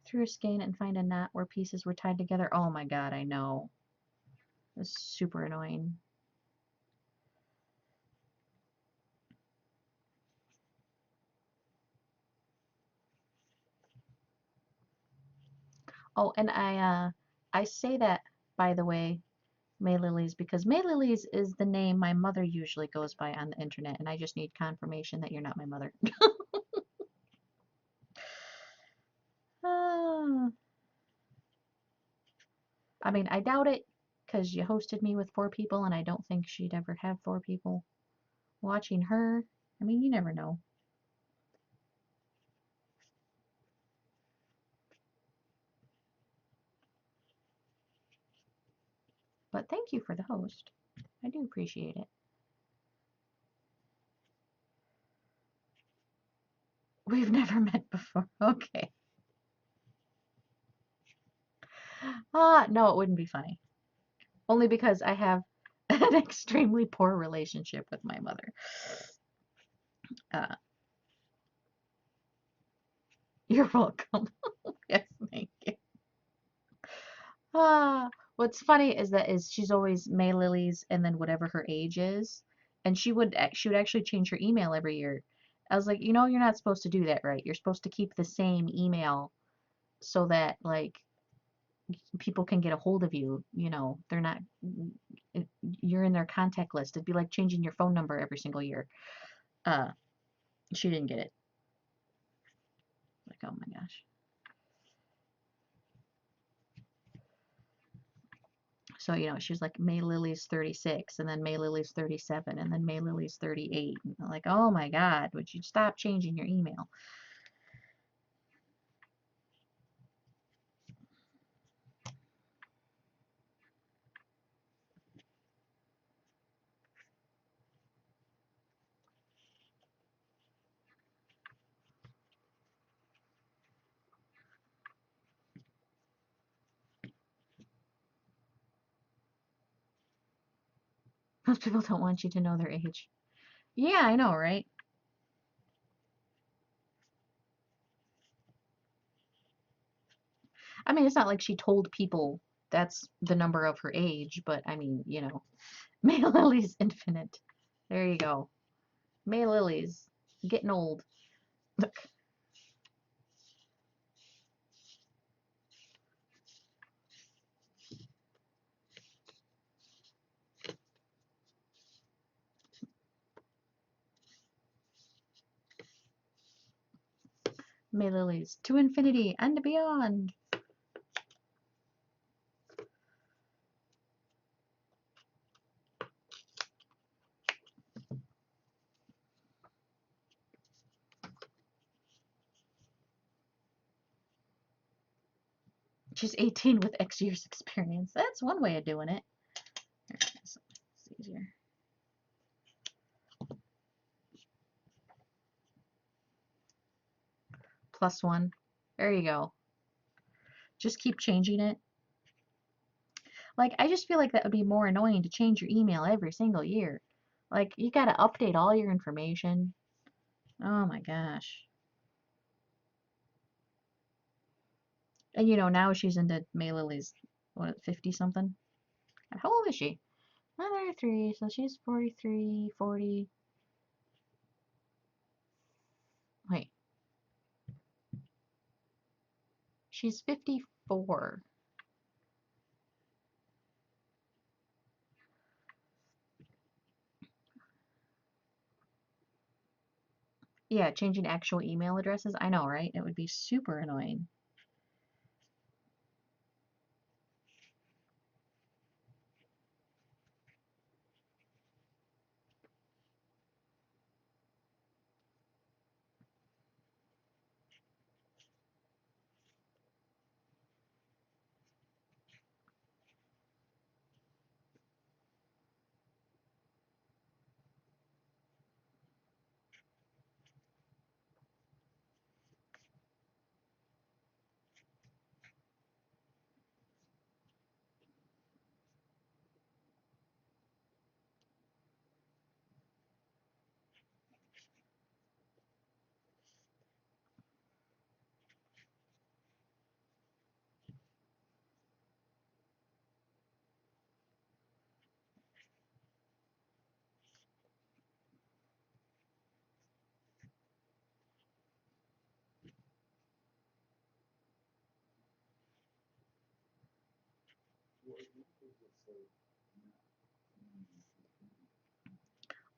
Through a skein and find a knot where pieces were tied together. Oh my god, I know. It's super annoying. Oh, and I say that, by the way, May Lilies, because May Lilies is the name my mother usually goes by on the internet, and I just need confirmation that you're not my mother. Ah. I mean, I doubt it, because you hosted me with 4 people, and I don't think she'd ever have 4 people watching her. I mean, you never know. But thank you for the host. I do appreciate it. We've never met before. Okay. No, it wouldn't be funny. Only because I have an extremely poor relationship with my mother. Uh, you're welcome. Yes, thank you. What's funny is that she's always May Lilies and then whatever her age is, and she would actually change her email every year. I was like, you know, you're not supposed to do that, right? You're supposed to keep the same email so that like people can get a hold of you. You know, they're not you're in their contact list. It'd be like changing your phone number every single year. Uh, she didn't get it. Like, oh my gosh. So, you know, she was like, May Lily's 36, and then May Lily's 37, and then May Lily's 38. And I'm like, oh my God, would you stop changing your email? Most people don't want you to know their age. Yeah, I know, right? I mean, it's not like she told people that's the number of her age, but I mean, you know, May Lily's infinite. There you go. May Lily's getting old. Look. May Lily's to infinity and beyond. She's 18 with X years experience. That's one way of doing it. It's easier. +1. There you go. Just keep changing it. Like, I just feel like that would be more annoying to change your email every single year. Like, you gotta update all your information. Oh my gosh. And you know, now she's into May Lily's, what, 50 something? How old is she? Another 3, so she's 43, 40. Wait. She's 54. Yeah, changing actual email addresses. I know, right? It would be super annoying.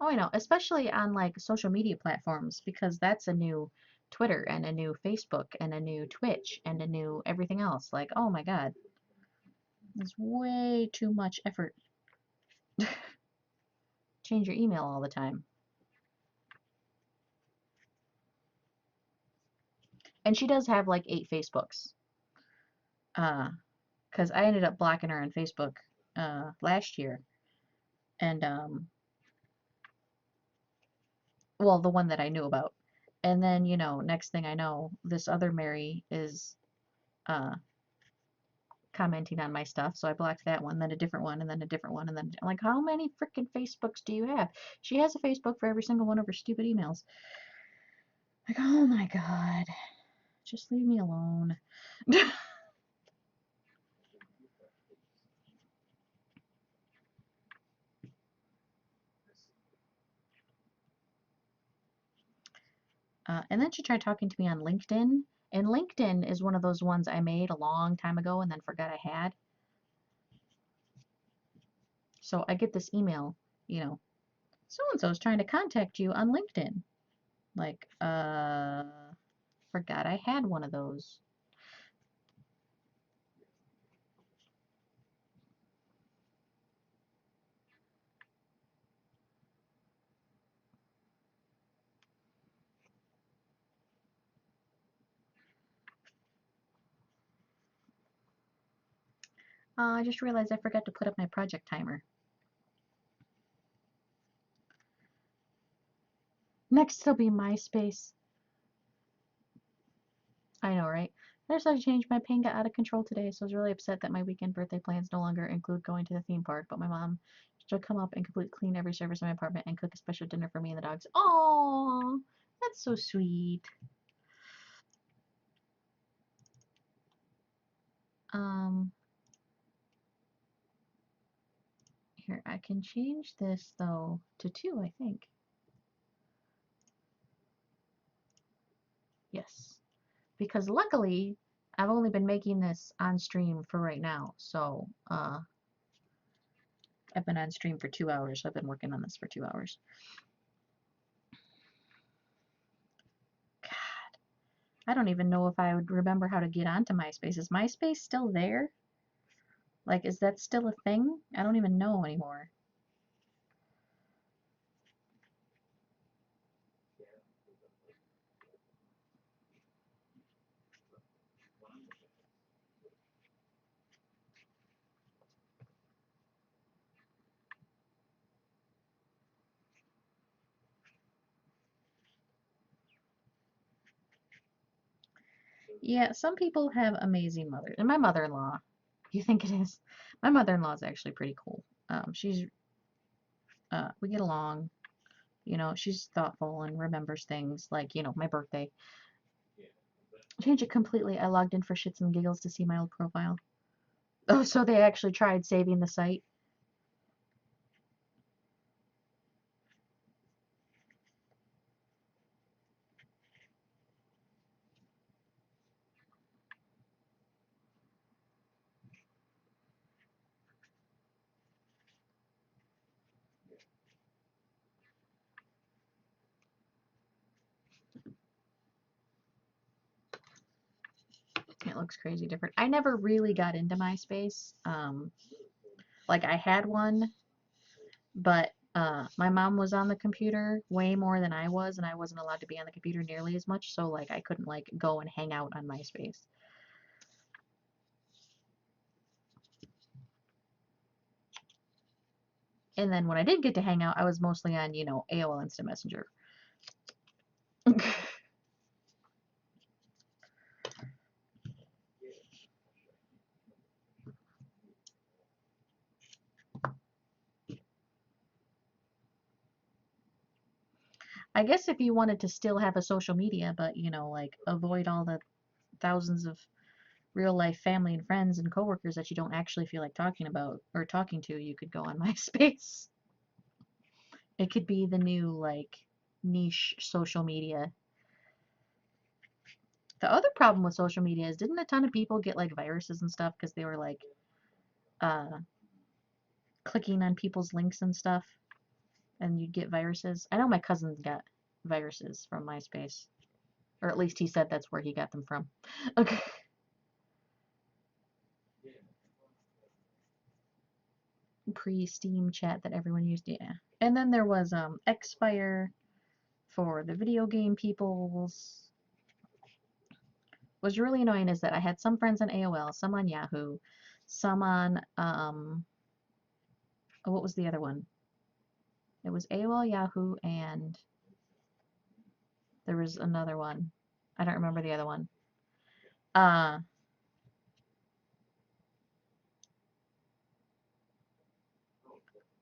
Oh, I know, especially on like social media platforms because that's a new Twitter and a new Facebook and a new Twitch and a new everything else. Like, oh my God, it's way too much effort. Change your email all the time. And she does have like 8 Facebooks. Because I ended up blocking her on Facebook last year. And well, the one that I knew about. And then, you know, next thing I know, this other Mary is uh commenting on my stuff, so I blocked that one, then a different one, and then a different one, and then I'm like, how many freaking Facebooks do you have? She has a Facebook for every single one of her stupid emails. Like, oh my God, just leave me alone. And then she tried talking to me on LinkedIn, and LinkedIn is one of those ones I made a long time ago and then forgot I had. So I get this email, you know, so and so is trying to contact you on LinkedIn. Like, forgot I had one of those. I just realized I forgot to put up my project timer. Next, it'll be MySpace. I know, right? I decided to change. My pain got out of control today, so I was really upset that my weekend birthday plans no longer include going to the theme park. But my mom she'll come up and completely clean every surface in my apartment and cook a special dinner for me and the dogs. Oh, that's so sweet. Um, Here I can change this though to 2, I think. Yes, because luckily I've only been making this on stream for right now, so I've been on stream for 2 hours. So I've been working on this for 2 hours. God, I don't even know if I would remember how to get onto MySpace. Is MySpace still there? Like, is that still a thing? I don't even know anymore. Yeah, some people have amazing mothers. And my mother-in-law, you think it is? My mother-in-law is actually pretty cool. We get along. You know, she's thoughtful and remembers things like, you know, my birthday. Change it completely. I logged in for shits and giggles to see my old profile. Oh, so they actually tried saving the site. It looks crazy different. I never really got into MySpace. Like I had one, but my mom was on the computer way more than I was, and I wasn't allowed to be on the computer nearly as much, so like I couldn't like go and hang out on MySpace. And then when I did get to hang out, I was mostly on, you know, AOL Instant Messenger. I guess if you wanted to still have a social media, but you know, like avoid all the thousands of real life family and friends and coworkers that you don't actually feel like talking about or talking to, you could go on MySpace. It could be the new like niche social media. The other problem with social media is didn't a ton of people get like viruses and stuff because they were like clicking on people's links and stuff, and you'd get viruses. I know my cousin got viruses from MySpace, or at least he said that's where he got them from. Okay. Pre-Steam chat that everyone used, yeah. And then there was Xfire for the video game peoples. What's really annoying is that I had some friends on AOL, some on Yahoo, some on what was the other one? It was AOL, Yahoo, and there was another one. I don't remember the other one. I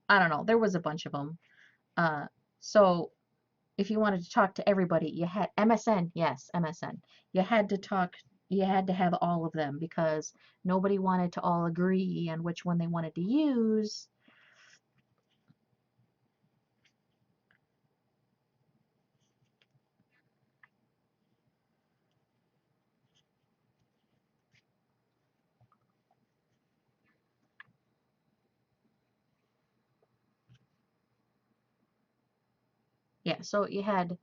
don't know. There was a bunch of them. So if you wanted to talk to everybody, you had MSN. Yes, MSN. You had to talk. You had to have all of them because nobody wanted to all agree on which one they wanted to use. Yeah, so you had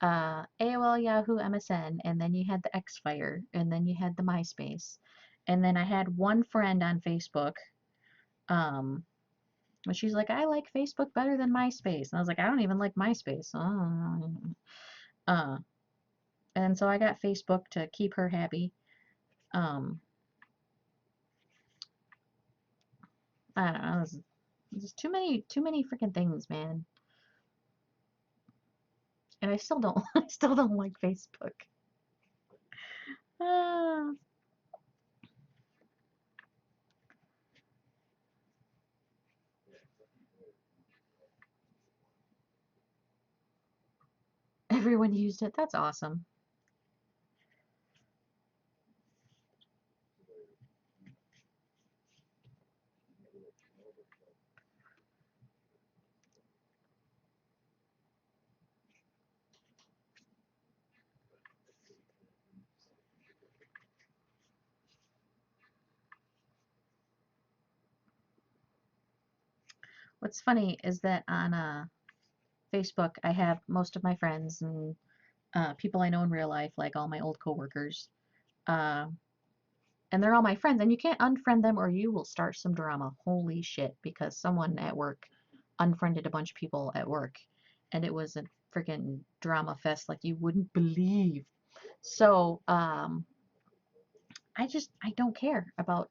AOL, Yahoo, MSN, and then you had the Xfire, and then you had the MySpace, and then I had one friend on Facebook. And she's like, I like Facebook better than MySpace, and I was like, I don't even like MySpace. Uh, and so I got Facebook to keep her happy. Um, I don't know. There's too many freaking things, man. And I still don't, I still don't like Facebook. Ah. Everyone used it. That's awesome. What's funny is that on Facebook, I have most of my friends and people I know in real life, like all my old coworkers. Uh, and they're all my friends, and you can't unfriend them or you will start some drama. Holy shit, because someone at work unfriended a bunch of people at work, and it was a freaking drama fest like you wouldn't believe. So, I don't care about,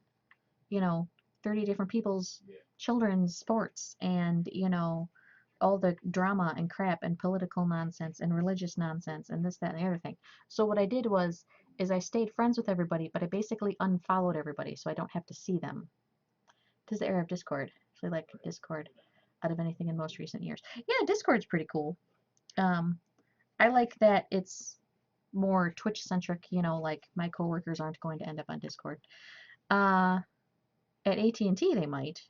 you know, 30 different people's children's sports and, all the drama and crap and political nonsense and religious nonsense and this, that, and the other thing. So what I did is I stayed friends with everybody, but I basically unfollowed everybody so I don't have to see them. This is the era of Discord. I actually like Discord out of anything in most recent years. Yeah, Discord's pretty cool. I like that it's more Twitch centric, like my coworkers aren't going to end up on Discord. At AT&T they might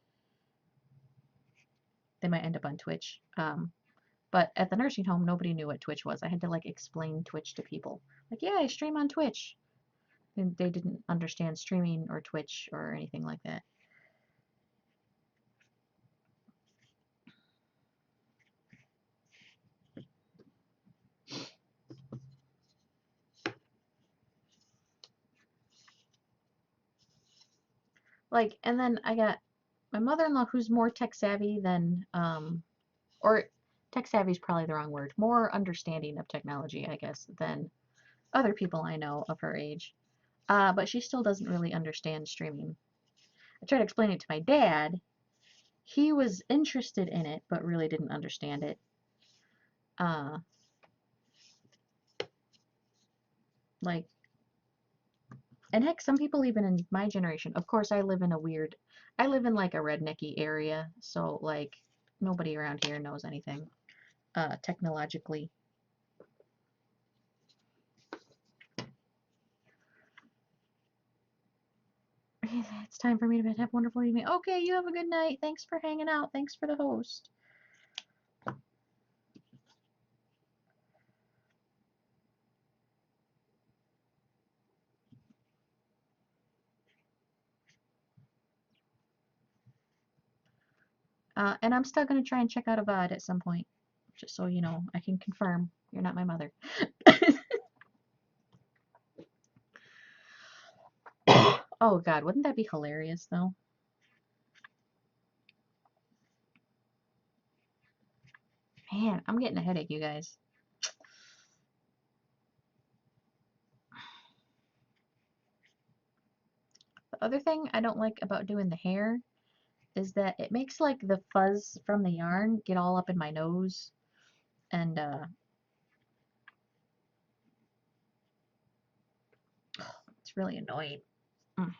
end up on Twitch. But at the nursing home, nobody knew what Twitch was. I had to like explain Twitch to people. Like, yeah, I stream on Twitch. And they didn't understand streaming or Twitch or anything like that. Like, and then I got my mother-in-law who's more tech savvy than, or tech savvy is probably the wrong word, more understanding of technology, I guess, than other people I know of her age. But she still doesn't really understand streaming. I tried to explain it to my dad. He was interested in it, but really didn't understand it. Like, and heck, some people even in my generation, of course, I live in like a rednecky area, so like nobody around here knows anything technologically. It's time for me to bed. Have a wonderful evening. Okay, you have a good night. Thanks for hanging out. Thanks for the host. And I'm still going to try and check out a VOD at some point. Just so you know, I can confirm you're not my mother. Oh God, wouldn't that be hilarious though? Man, I'm getting a headache, you guys. The other thing I don't like about doing the hair is that it makes like the fuzz from the yarn get all up in my nose, and it's really annoying. Mm.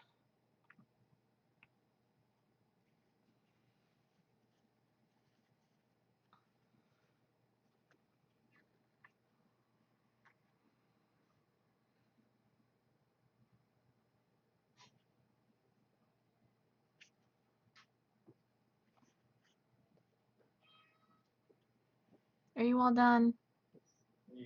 Are you all done? Yeah.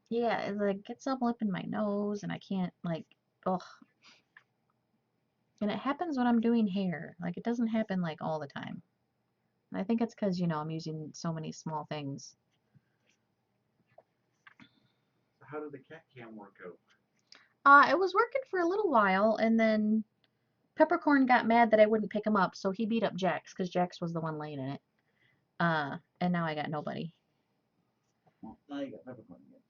Yeah, it like gets all up in my nose, and I can't like, ugh. And it happens when I'm doing hair. Like it doesn't happen like all the time. And I think it's because, you know, I'm using so many small things. So how did the cat cam work out? It was working for a little while, and then Peppercorn got mad that I wouldn't pick him up, so he beat up Jax, because Jax was the one laying in it. And now I got nobody. Well, now you got peppercorn again.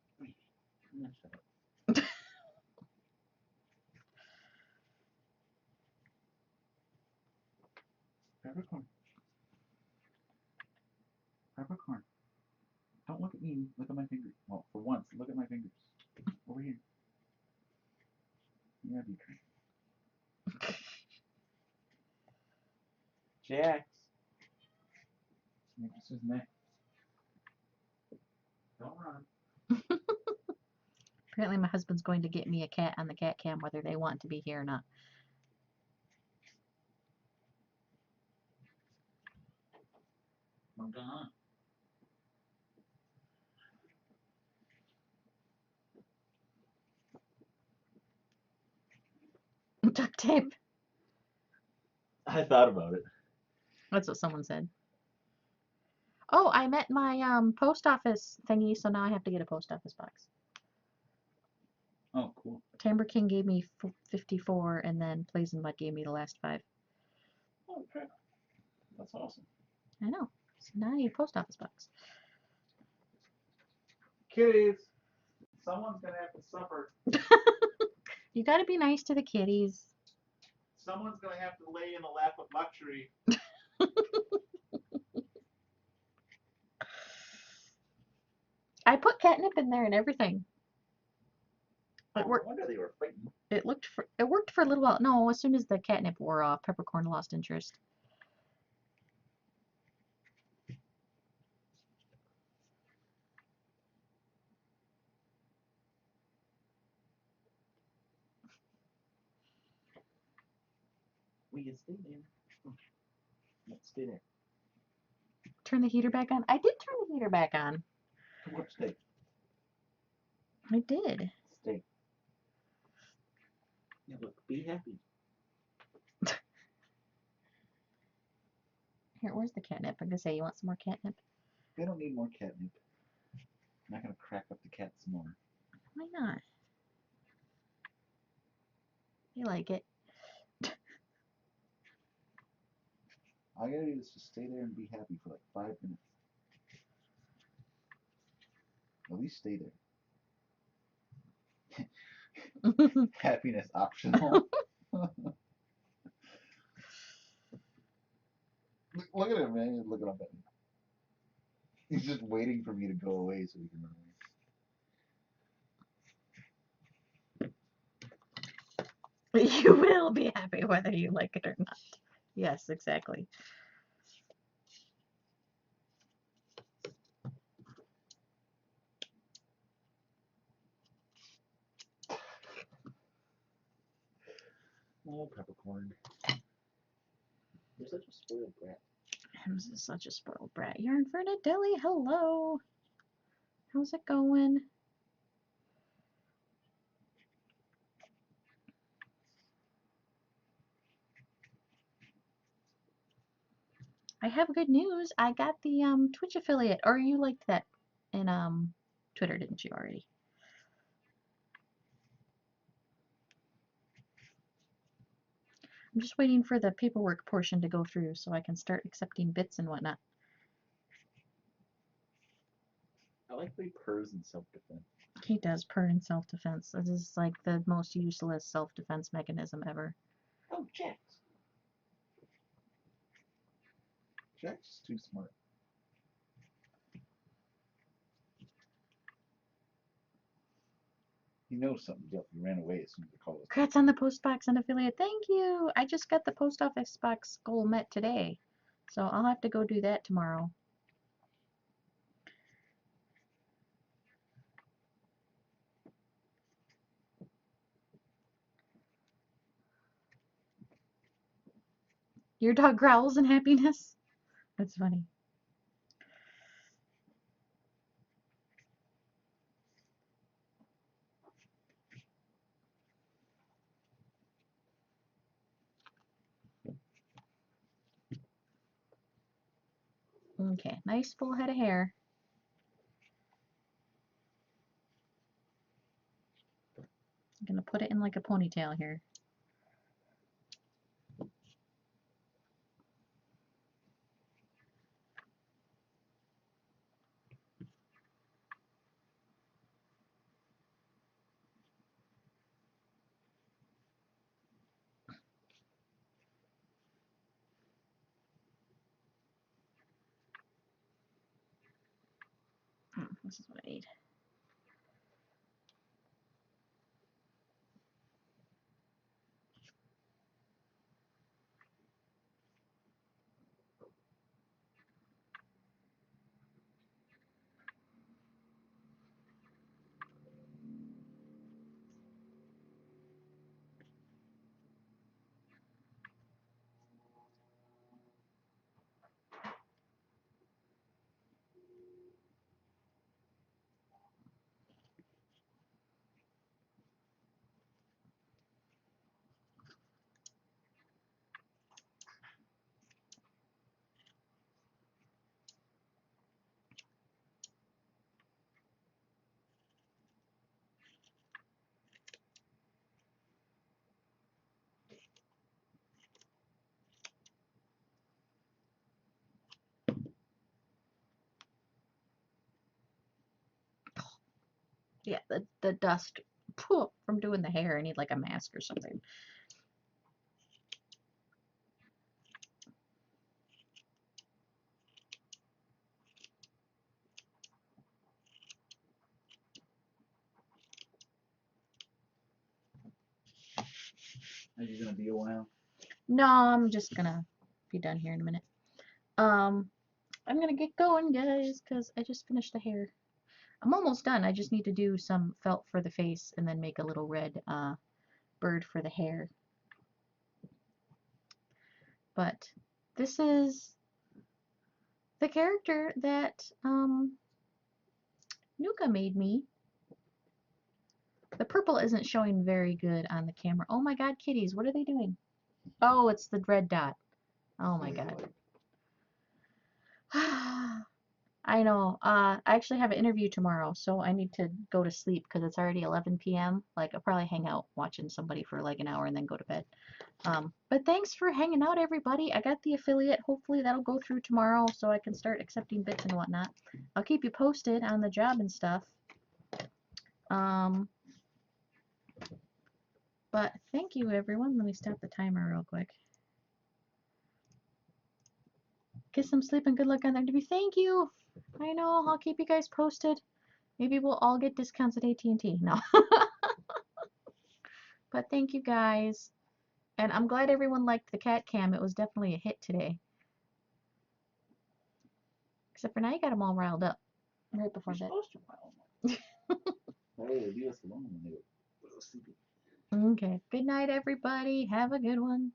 No, shut up. Peppercorn. Peppercorn. Don't look at me. Look at my fingers. Well, for once, look at my fingers. Over here. You gotta be crazy. Jax. This is next. Don't run. Apparently my husband's going to get me a cat on the cat cam, whether they want to be here or not. I'm done. Duct tape. I thought about it. That's what someone said. Oh, I met my post office thingy, so now I have to get a post office box. Oh, cool. Timber King gave me 54, and then Plays and Mud gave me the last 5. Oh, crap. That's awesome. I know. So now I need a post office box. Kitties. Someone's gonna have to suffer. You gotta be nice to the kitties. Someone's gonna have to lay in the lap of luxury. I put catnip in there and everything. It No worked. wonder they were fighting. It worked for a little while. No, as soon as the catnip wore off, Peppercorn lost interest. Will you stay there? Let's stay there. Turn the heater back on. I did turn the heater back on. Come on, stay. I did. Stay. Yeah, look, be happy. Here, where's the catnip? I'm gonna say, you want some more catnip? They don't need more catnip. I'm not gonna crack up the cat some more. Why not? You like it. All you gotta do is just stay there and be happy for like 5 minutes. At least stay there. Happiness optional. Look at him, man. He's looking up at me. He's just waiting for me to go away so he can run away. You will be happy whether you like it or not. Yes, exactly. Oh, Peppercorn. You're such a spoiled brat. I'm such a spoiled brat. Yarn Fernadelli, hello. How's it going? I have good news. I got the Twitch affiliate, or you liked that in Twitter, didn't you already? I'm just waiting for the paperwork portion to go through so I can start accepting bits and whatnot. I like the purrs in self-defense. He does purr in self-defense. This is like the most useless self-defense mechanism ever. Oh, Jax. Jax is too smart. He knows something's up. He ran away as soon as I called us. Congrats on the post box and affiliate. Thank you. I just got the post office box goal met today, so I'll have to go do that tomorrow. Your dog growls in happiness? That's funny. Okay, nice full head of hair. I'm gonna put it in like a ponytail here. This is what I need. Yeah, the dust from doing the hair. I need like a mask or something. Are you gonna be a while? No, I'm just gonna be done here in a minute. I'm gonna get going, guys, because I just finished the hair. I'm almost done. I just need to do some felt for the face and then make a little red bird for the hair. But this is the character that Nuka made me. The purple isn't showing very good on the camera. Oh my god, kitties, what are they doing? Oh, it's the red dot. Oh my god. I know. I actually have an interview tomorrow, so I need to go to sleep because it's already 11 p.m. Like, I'll probably hang out watching somebody for like an hour and then go to bed. But thanks for hanging out, everybody. I got the affiliate. Hopefully that'll go through tomorrow so I can start accepting bits and whatnot. I'll keep you posted on the job and stuff. But thank you, everyone. Let me stop the timer real quick. Get some sleep and good luck on the interview. Thank you. I know. I'll keep you guys posted. Maybe we'll all get discounts at AT&T. No. But thank you guys. And I'm glad everyone liked the cat cam. It was definitely a hit today. Except for now you got them all riled up. Right before bed. You're supposed to rile them up. Hey, leave us alone when they were sleeping. Okay. Good night, everybody. Have a good one.